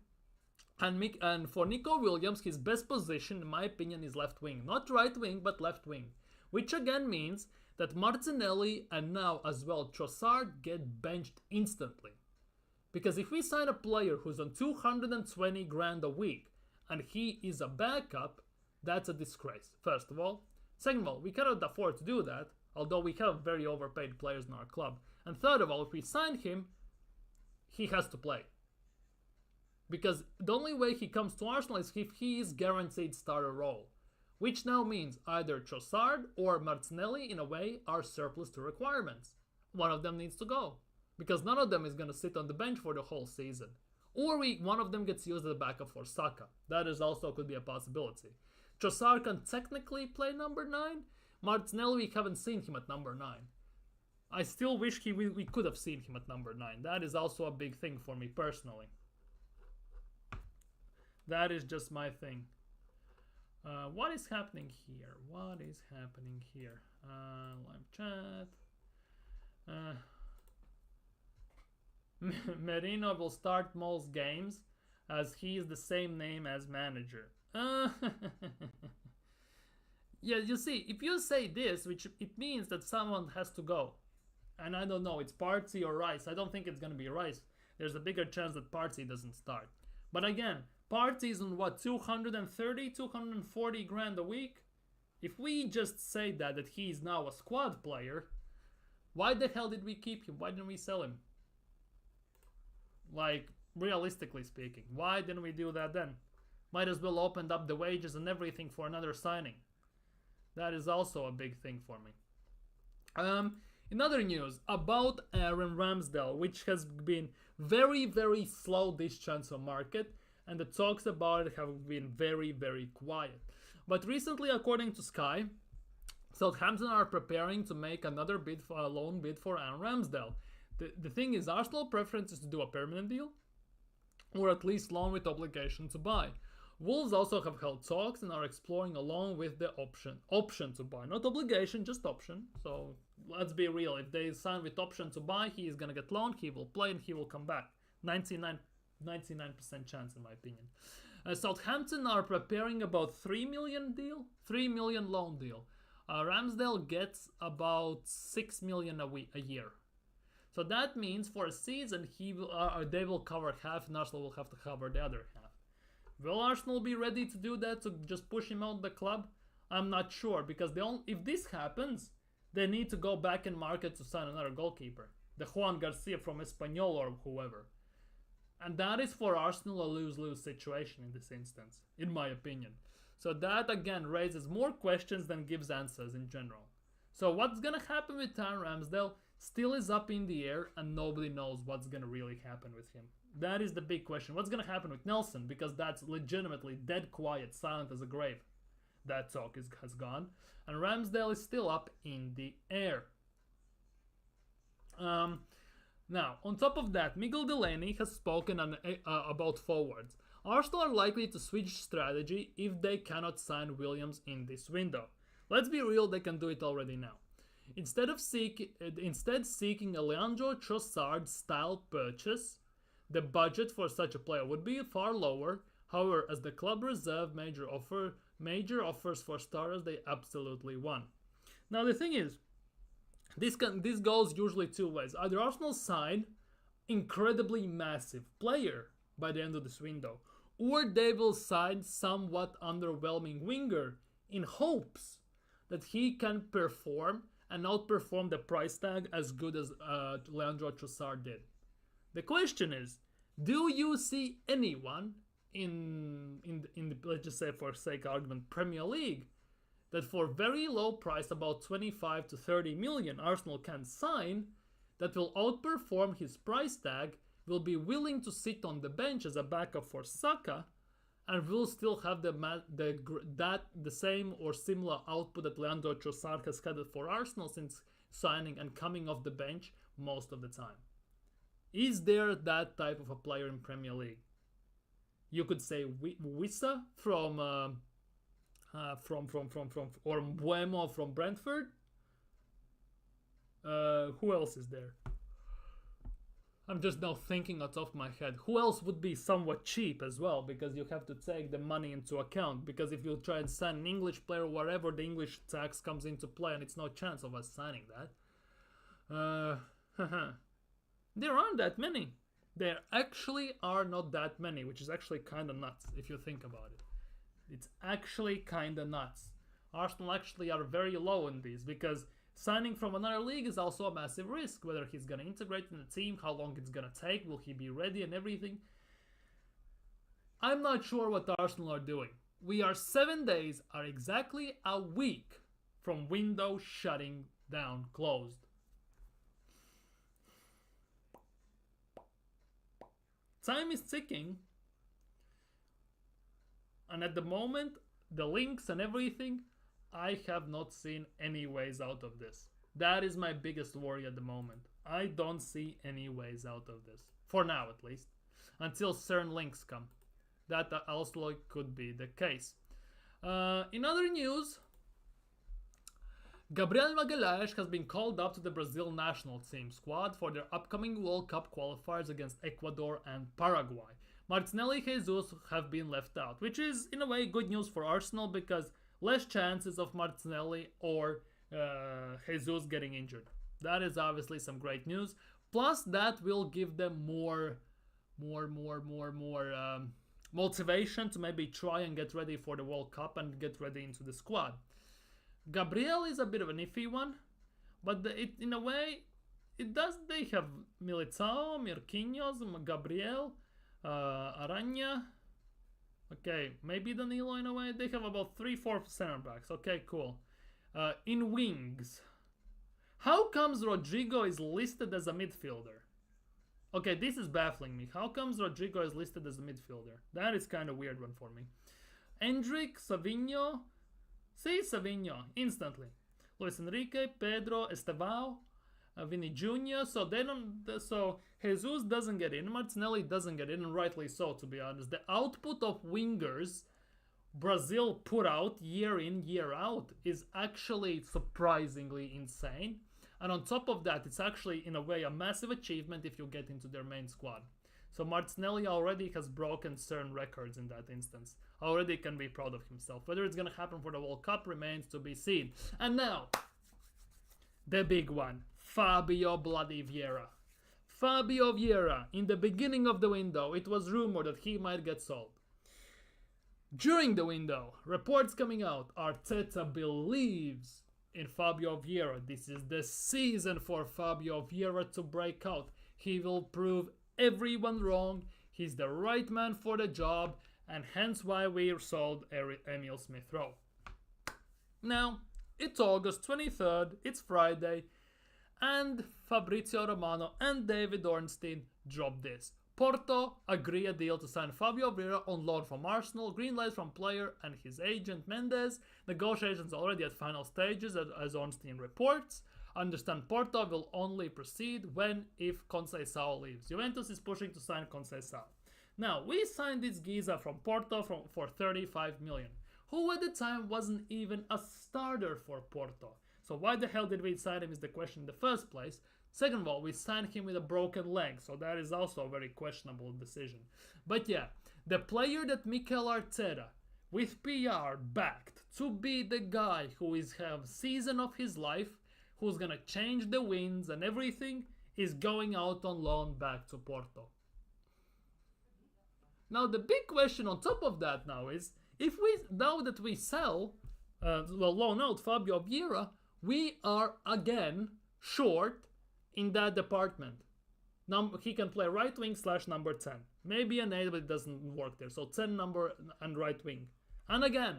and for Nico Williams, his best position, in my opinion, is left wing. Not right wing, but left wing. Which again means that Martinelli and now as well Trossard get benched instantly. Because if we sign a player who's on 220 grand a week and he is a backup, that's a disgrace, first of all. Second of all, we cannot afford to do that, although we have very overpaid players in our club. And third of all, if we sign him, he has to play. Because the only way he comes to Arsenal is if he is guaranteed starter role. Which now means either Trossard or Martinelli, in a way, are surplus to requirements. One of them needs to go. Because none of them is going to sit on the bench for the whole season. Or one of them gets used as a backup for Saka. That is also could be a possibility. Trossard can technically play number 9. Martinelli, we haven't seen him at number 9. I still wish we could have seen him at number 9. That is also a big thing for me personally. That is just my thing. What is happening here? What is happening here? Live chat. Merino will start most games as he is the same name as manager. Yeah, you see, if you say this, which it means that someone has to go. And I don't know, it's Partey or Rice. I don't think it's going to be Rice. There's a bigger chance that Partey doesn't start. But again, Partey is on what, 230, 240 grand a week? If we just say that he is now a squad player, why the hell did we keep him? Why didn't we sell him? Like, realistically speaking, why didn't we do that then? Might as well opened up the wages and everything for another signing. That is also a big thing for me. In other news, about Aaron Ramsdale, which has been very, very slow this transfer market, and the talks about it have been very, very quiet. But recently, according to Sky, Southampton are preparing to make another bid for a loan bid for Aaron Ramsdale. The thing is, Arsenal preference is to do a permanent deal, or at least loan with obligation to buy. Wolves also have held talks and are exploring a loan with the option to buy, not obligation, just option. So let's be real, if they sign with option to buy, he is gonna get loaned, he will play and he will come back. 99% chance in my opinion. Southampton are preparing about 3 million loan deal. Ramsdale gets about 6 million a year. So that means for a season they will cover half and Arsenal will have to cover the other half. Will Arsenal be ready to do that, to just push him out of the club? I'm not sure, because if this happens, they need to go back in market to sign another goalkeeper. The Juan Garcia from Espanyol or whoever. And that is for Arsenal a lose-lose situation in this instance, in my opinion. So that again raises more questions than gives answers in general. So what's gonna happen with Aaron Ramsdale still is up in the air and nobody knows what's gonna really happen with him. That is the big question. What's gonna happen with Nelson? Because that's legitimately dead quiet, silent as a grave. That talk has gone. And Ramsdale is still up in the air. Now, on top of that, Miguel Delaney has spoken about forwards. Arsenal are likely to switch strategy if they cannot sign Williams in this window. Let's be real, they can do it already now. Instead seeking a Leandro Trossard style purchase, the budget for such a player would be far lower. However, as the club reserve major offers for starters they absolutely want. Now the thing is, this goes usually two ways. Either Arsenal sign incredibly massive player by the end of this window, or they will sign somewhat underwhelming winger in hopes that he can perform and outperform the price tag as good as Leandro Trossard did. The question is, do you see anyone in the, let's just say for sake of argument, Premier League, that for very low price, about 25 to 30 million, Arsenal can sign, that will outperform his price tag, will be willing to sit on the bench as a backup for Saka, and will still have the same or similar output that Leandro Trossard has had for Arsenal since signing and coming off the bench most of the time? Is there that type of a player in Premier League? You could say Wissa from or Mbuemo from Brentford. Who else is there? I'm just now thinking on top of my head, who else would be somewhat cheap as well, because you have to take the money into account, because if you try and sign an English player, wherever the English tax comes into play, and it's no chance of us signing that. There aren't that many. There actually are not that many, which is actually kind of nuts if you think about it. It's actually kind of nuts. Arsenal actually are very low in these, because signing from another league is also a massive risk. Whether he's going to integrate in the team, how long it's going to take, will he be ready and everything. I'm not sure what Arsenal are doing. We are 7 days, are exactly a week from window shutting down, closed. Time is ticking, and at the moment, the links and everything, I have not seen any ways out of this. That is my biggest worry at the moment. I don't see any ways out of this. For now, at least. Until certain links come. That also could be the case. In other news, Gabriel Magalhães has been called up to the Brazil national team squad for their upcoming World Cup qualifiers against Ecuador and Paraguay. Martinelli and Jesus have been left out, which is in a way good news for Arsenal, because less chances of Martinelli or Jesus getting injured. That is obviously some great news. Plus, that will give them more motivation to maybe try and get ready for the World Cup and get ready into the squad. Gabriel is a bit of an iffy one, but in a way, they have Militao, Marquinhos, Gabriel, Aranya. Okay, maybe Danilo in a way. They have about 3-4 center backs. Okay, cool. In wings, how comes Rodrigo is listed as a midfielder? Okay, this is baffling me. How comes Rodrigo is listed as a midfielder? That is kind of weird one for me. Endrick, Savinho. See, Savinho, instantly. Luis Enrique, Pedro, Estevao, Vini Jr. So Jesus doesn't get in, Martinelli doesn't get in, and rightly so, to be honest. The output of wingers Brazil put out year in, year out is actually surprisingly insane. And on top of that, it's actually in a way a massive achievement if you get into their main squad. So Martinelli already has broken certain records in that instance. Already can be proud of himself. Whether it's going to happen for the World Cup remains to be seen. And now, the big one. Fabio bloody Vieira. Fabio Vieira, in the beginning of the window, it was rumored that he might get sold. During the window, reports coming out, Arteta believes in Fabio Vieira. This is the season for Fabio Vieira to break out. He will prove everyone wrong. He's the right man for the job, and hence why we sold Emil Smith-Rowe. Now, it's August 23rd, it's Friday, and Fabrizio Romano and David Ornstein dropped this. Porto agree a deal to sign Fabio Vieira on loan from Arsenal, green light from player and his agent Mendes. Negotiations already at final stages as Ornstein reports. Understand Porto will only proceed if Conceição leaves. Juventus is pushing to sign Conceição. Now, we signed this Giza from Porto for 35 million, who at the time wasn't even a starter for Porto. So why the hell did we sign him is the question in the first place. Second of all, we signed him with a broken leg, so that is also a very questionable decision. But yeah, the player that Mikel Arteta, with PR, backed to be the guy who is have season of his life, who's gonna change the winds and everything, is going out on loan back to Porto. Now the big question on top of that now is, now that we sell, loan out Fabio Vieira, we are again short in that department. He can play right wing / number 10. Maybe an 8, but it doesn't work there. So 10 number and right wing. And again,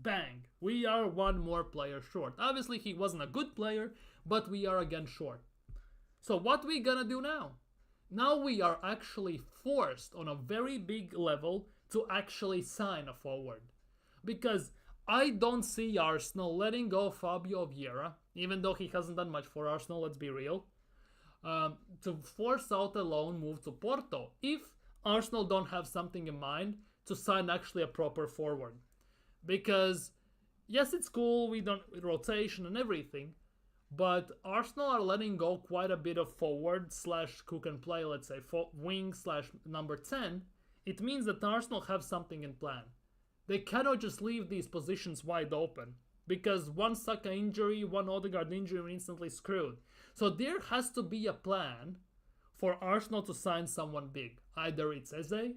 bang, we are one more player short. Obviously, he wasn't a good player, but we are again short. So what we gonna do now? Now we are actually forced on a very big level to actually sign a forward. Because I don't see Arsenal letting go Fabio Vieira, even though he hasn't done much for Arsenal, let's be real, to force out a loan move to Porto, if Arsenal don't have something in mind to sign actually a proper forward. Because, yes, it's cool, we don't rotation and everything, But Arsenal are letting go quite a bit of forward slash who can play, let's say, wing slash number 10. It means that Arsenal have something in plan. They cannot just leave these positions wide open, because one Saka injury, one Odegaard injury, we're instantly screwed. So there has to be a plan for Arsenal to sign someone big. Either it's Eze,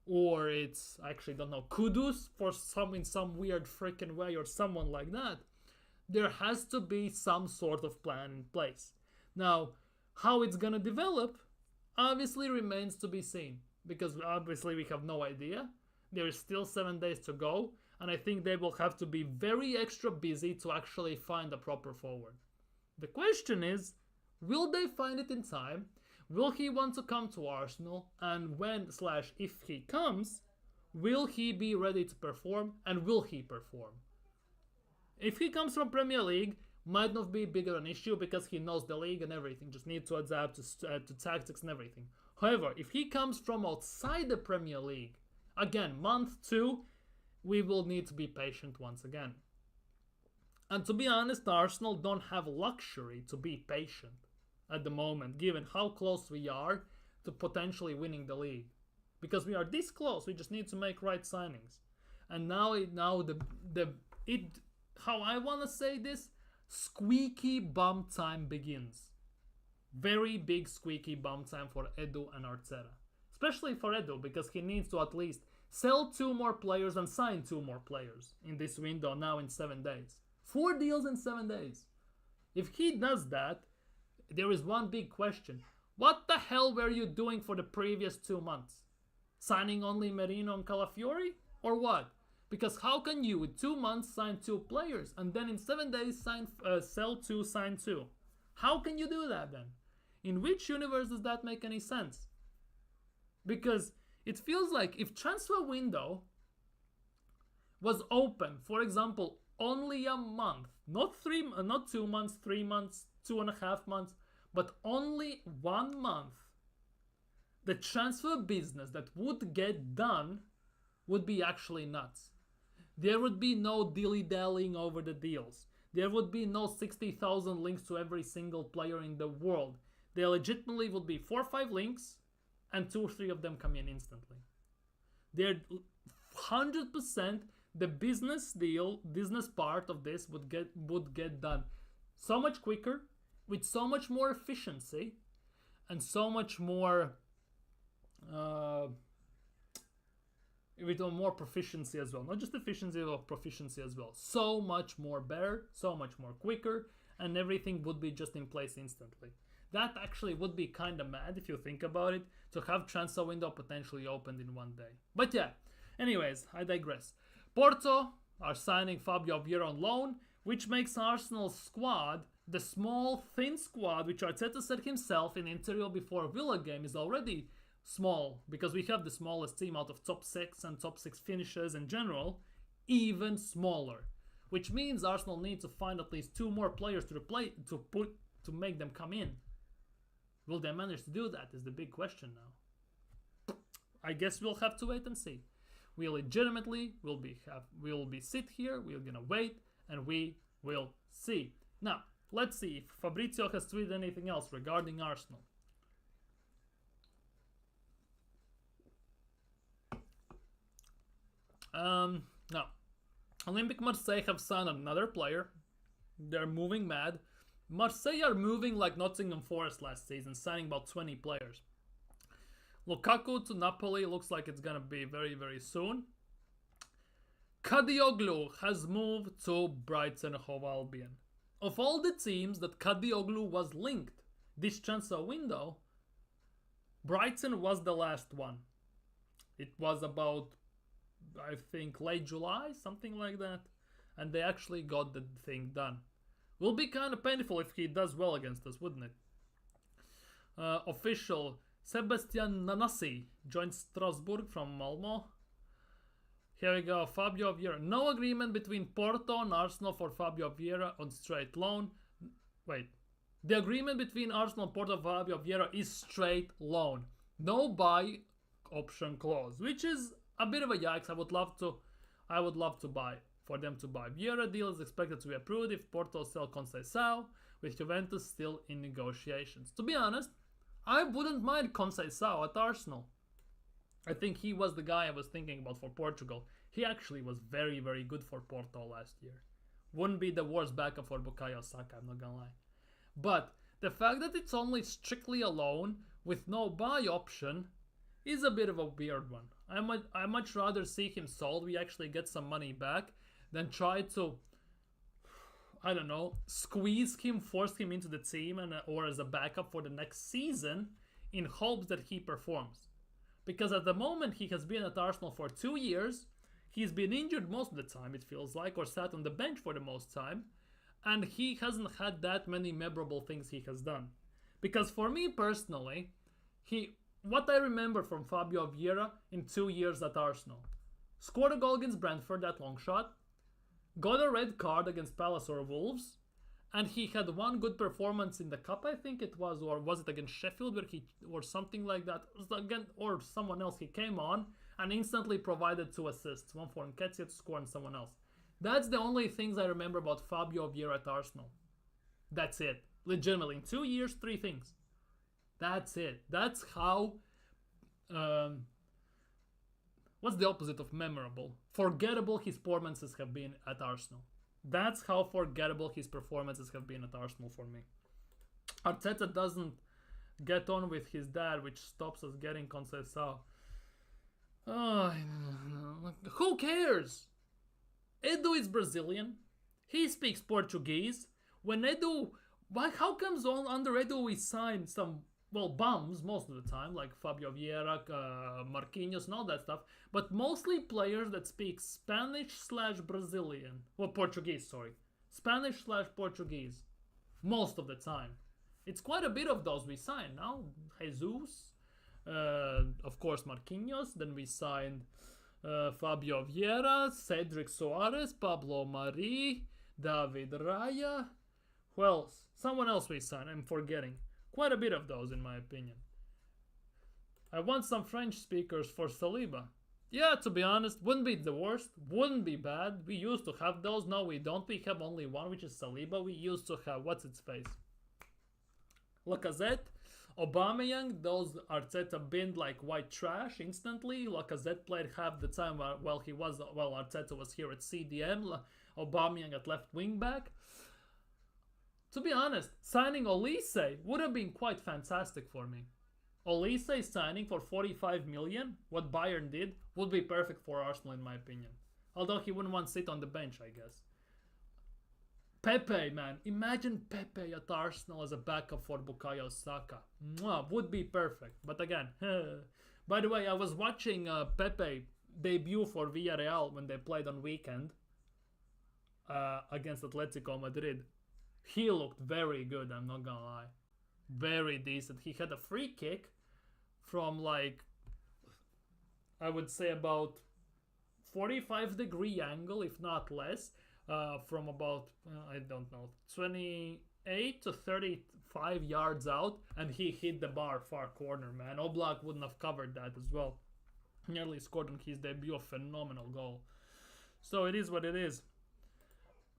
or it's, I actually don't know, Kudus for in some weird freaking way, or someone like that. There has to be some sort of plan in place. Now, how it's gonna develop obviously remains to be seen, because obviously we have no idea. There is still 7 days to go, and I think they will have to be very extra busy to actually find a proper forward. The question is, will they find it in time? Will he want to come to Arsenal? And when / if he comes, will he be ready to perform? And will he perform? If he comes from Premier League, might not be big of an issue because he knows the league and everything. Just need to adapt to tactics and everything. However, if he comes from outside the Premier League, again, month 2, we will need to be patient once again. And to be honest, Arsenal don't have luxury to be patient at the moment, given how close we are to potentially winning the league. Because we are this close, we just need to make right signings. And now how I want to say this, squeaky bum time begins. Very big squeaky bum time for Edu and Arteta. Especially for Edu, because he needs to at least sell 2 more players and sign 2 more players in this window now in 7 days. 4 deals in 7 days. If he does that, there is one big question. What the hell were you doing for the previous 2 months? Signing only Merino and Calafiori? Or what? Because how can you, with 2 months, sign 2 players and then in 7 days sell 2, sign 2? How can you do that then? In which universe does that make any sense? Because it feels like if transfer window was open, for example, only a month, not 2 months, 3 months, 2.5 months, but only 1 month, the transfer business that would get done would be actually nuts. There would be no dilly-dallying over the deals. There would be no 60,000 links to every single player in the world. There legitimately would be 4 or 5 links, and 2 or 3 of them come in instantly. They're 100% the business part of this would get done so much quicker, with so much more efficiency, and so much more with more proficiency as well. Not just efficiency, but proficiency as well. So much more better, so much more quicker, and everything would be just in place instantly. That actually would be kind of mad if you think about it, to have transfer window potentially opened in 1 day. But yeah, anyways, I digress. Porto are signing Fabio Vieira on loan, which makes Arsenal's squad, the small, thin squad, which Arteta said himself in interview before Villa game, is already small, because we have the smallest team out of top 6 and top 6 finishes in general, even smaller. Which means Arsenal need to find at least 2 more players to make them come in. Will they manage to do that is the big question now. I guess we'll have to wait and see. We legitimately will be sit here, we're gonna wait, and we will see. Now, let's see if Fabrizio has tweeted anything else regarding Arsenal. No. Olympique Marseille have signed another player. They're moving mad. Marseille are moving like Nottingham Forest last season, signing about 20 players. Lukaku to Napoli looks like it's gonna be very, very soon. Kadioglu has moved to Brighton Hove Albion. Of all the teams that Kadioglu was linked this transfer window, Brighton was the last one. It was about, I think, late July, something like that. And they actually got the thing done. Will be kind of painful if he does well against us, wouldn't it? Official Sebastian Nanasi joined Strasbourg from Malmo. Here we go, Fabio Vieira. No agreement between Porto and Arsenal for Fabio Vieira on straight loan. Wait. The agreement between Arsenal and Porto for Fabio Vieira is straight loan. No buy option clause, which is a bit of a yikes. I would love to buy. For them to buy. Vieira deal is expected to be approved if Porto sell Conceição, with Juventus still in negotiations. To be honest, I wouldn't mind Conceição at Arsenal. I think he was the guy I was thinking about for Portugal. He actually was very, very good for Porto last year. Wouldn't be the worst backup for Bukayo Saka, I'm not gonna lie. But the fact that it's only strictly a loan with no buy option is a bit of a weird one. I much rather see him sold, we actually get some money back, than try to, I don't know, squeeze him, force him into the team or as a backup for the next season in hopes that he performs. Because at the moment he has been at Arsenal for 2 years, he's been injured most of the time it feels like, or sat on the bench for the most time, and he hasn't had that many memorable things he has done. Because for me personally, what I remember from Fabio Vieira in 2 years at Arsenal, scored a goal against Brentford, that long shot, got a red card against Palace or Wolves, and he had one good performance in the cup, I think it was, or was it against Sheffield, or something like that, again, or someone else. He came on and instantly provided 2 assists, one for Nketiah to score and someone else. That's the only things I remember about Fabio Vieira at Arsenal. That's it. Legitimately, in 2 years, 3 things. That's it. That's how... what's the opposite of memorable? Forgettable his performances have been at Arsenal. That's how forgettable his performances have been at Arsenal for me. Arteta doesn't get on with his dad, which stops us getting Conceição. Oh, who cares? Edu is Brazilian. He speaks Portuguese. When Edu... how comes under Edu we sign some, bums most of the time, like Fabio Vieira, Marquinhos and all that stuff, but mostly players that speak Spanish/Brazilian. Portuguese, sorry. Spanish/Portuguese. Most of the time. It's quite a bit of those we sign now. Jesus, of course Marquinhos, then we signed Fabio Vieira, Cedric Soares, Pablo Mari, David Raya. Who else? Someone else we signed, I'm forgetting. Quite a bit of those in my opinion. I want some French speakers for Saliba. Yeah, to be honest, wouldn't be the worst, wouldn't be bad. We used to have those, now we don't. We have only one, which is Saliba. We used to have, what's its face? Lacazette, Aubameyang, those Arteta binned like white trash instantly. Lacazette played half the time while Arteta was here at CDM. Aubameyang at left wing back. To be honest, signing Olise would have been quite fantastic for me. Olise signing for 45 million, what Bayern did, would be perfect for Arsenal in my opinion. Although he wouldn't want to sit on the bench, I guess. Pepe, man. Imagine Pepe at Arsenal as a backup for Bukayo Saka. Mwah, would be perfect. But again, by the way, I was watching Pepe debut for Villarreal when they played on weekend against Atletico Madrid. He looked very good, I'm not gonna lie. Very decent. He had a free kick from like, I would say about 45-degree angle, if not less, from about, I don't know, 28 to 35 yards out, and he hit the bar far corner, man. Oblak wouldn't have covered that as well. Nearly scored on his debut, a phenomenal goal. So it is what it is.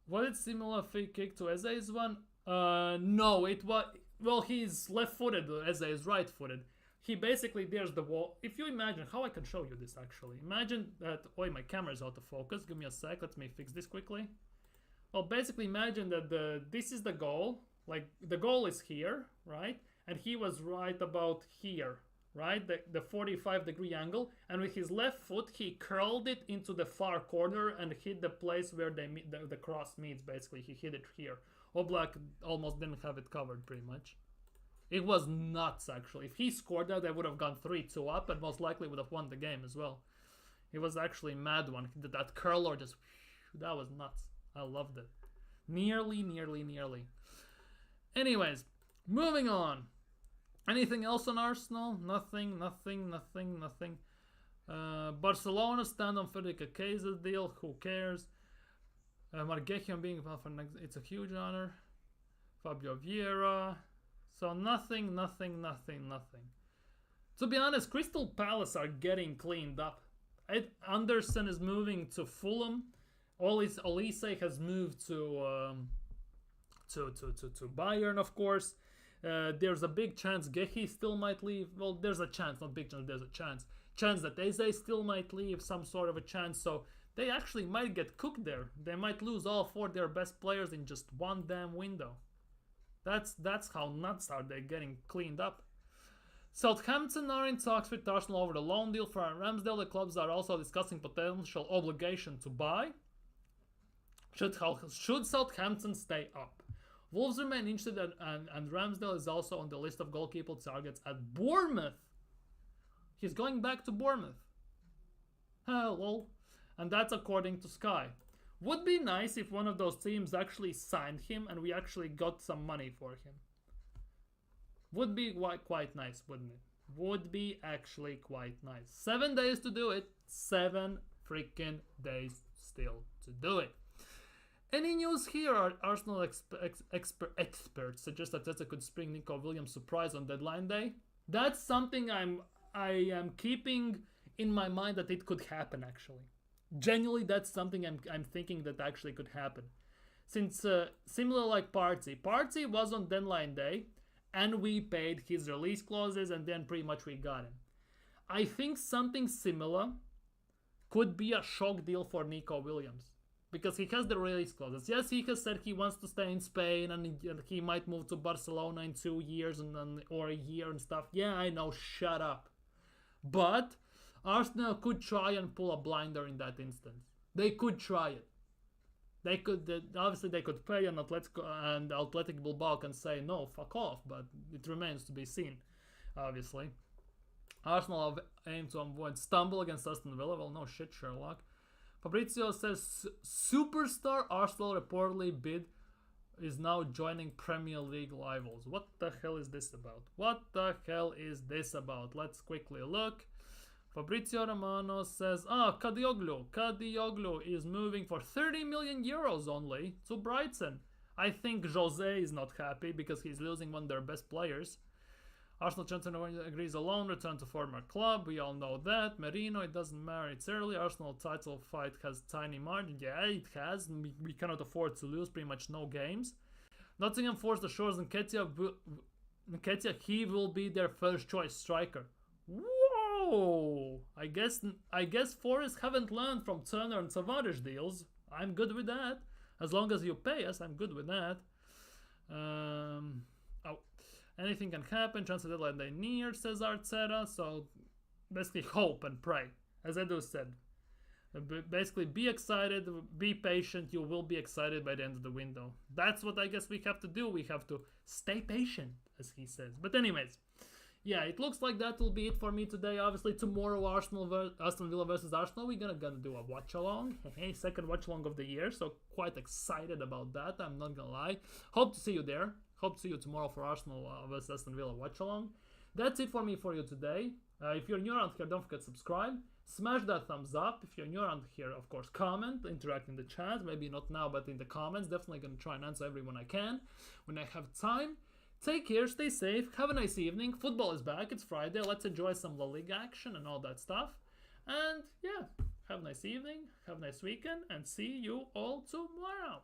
Was it similar free kick to Eze's one? No, it was... Well, he's left-footed, Eze is right-footed. He basically dares the wall. If you imagine, how I can show you this actually. Imagine that... Oh, my camera's out of focus. Give me a sec, let me fix this quickly. Well, basically imagine that this is the goal. Like, the goal is here, right? And he was right about here, right? The 45-degree angle. And with his left foot, he curled it into the far corner and hit the place where the cross meets, basically. He hit it here. Oblak almost didn't have it covered, pretty much. It was nuts, actually. If he scored that, they would have gone 3-2 up and most likely would have won the game as well. It was actually a mad one. He did that curler just... That was nuts. I loved it. Nearly. Anyways, moving on. Anything else on Arsenal? Nothing. Barcelona stand on Federico Chiesa deal. Who cares? Marquinhos being for next, it's a huge honor. Fabio Vieira. So nothing. To be honest, Crystal Palace are getting cleaned up. Anderson is moving to Fulham. Olise has moved to to Bayern, of course. There's a big chance Gehi still might leave. Well, there's a chance, not big chance, there's a chance that Eze still might leave, some sort of a chance. So they actually might get cooked there. They might lose all 4 their best players in just one damn window. That's how nuts are they getting cleaned up. Southampton are in talks with Arsenal over the loan deal for Ramsdale. The clubs are also discussing potential obligation to buy. Should Southampton stay up? Wolves remain interested and Ramsdale is also on the list of goalkeeper targets at Bournemouth. He's going back to Bournemouth. Hello. And that's according to Sky. Would be nice if one of those teams actually signed him and we actually got some money for him. Would be quite nice, wouldn't it? Would be actually quite nice. 7 days to do it. 7 freaking days still to do it. Any news here? Arsenal experts suggest that Arteta could spring Nico Williams' surprise on deadline day. That's something I am keeping in my mind that it could happen actually. Genuinely, that's something I'm thinking that actually could happen. Since similar like Partey was on deadline day and we paid his release clauses and then pretty much we got him. I think something similar could be a shock deal for Nico Williams. Because he has the release clauses. Yes, he has said he wants to stay in Spain and he might move to Barcelona in 2 years or a year and stuff. Yeah, I know, shut up. But Arsenal could try and pull a blinder in that instance. They could try it. Obviously they could play an Athletic Bilbao can say no, fuck off, but it remains to be seen, obviously. Arsenal have aimed to avoid stumble against Aston Villa. Well, no shit, Sherlock. Fabrizio says superstar Arsenal reportedly bid is now joining Premier League rivals. What the hell is this about? What the hell is this about? Let's quickly look. Fabrizio Romano says, Kadioglu is moving for 30 million euros only to Brighton. I think Jose is not happy because he's losing one of their best players. Arsenal champion agrees a loan return to former club. We all know that. Merino, it doesn't matter. It's early. Arsenal title fight has tiny margin. Yeah, it has. We cannot afford to lose pretty much no games. Nottingham Forest assures Nketiah he will be their first choice striker. Whoa! I guess Forest haven't learned from Turner and Tavares deals. I'm good with that. As long as you pay us, I'm good with that. Anything can happen. Transfer deadline day near, says Arteta. So basically hope and pray, as Edu said. Basically be excited, be patient. You will be excited by the end of the window. That's what I guess we have to do. We have to stay patient, as he says. But anyways, yeah, it looks like that will be it for me today. Obviously tomorrow Aston Villa versus Arsenal. We're gonna do a watch along. Hey, second watch along of the year. So quite excited about that. I'm not gonna lie. Hope to see you there. Hope to see you tomorrow for Arsenal vs Aston Villa watch along. That's it for me for you today. If you're new around here, don't forget to subscribe. Smash that thumbs up. If you're new around here, of course, comment, interact in the chat. Maybe not now, but in the comments. Definitely gonna try and answer everyone I can when I have time. Take care, stay safe, have a nice evening. Football is back, it's Friday. Let's enjoy some La Liga action and all that stuff. And yeah, have a nice evening, have a nice weekend, and see you all tomorrow.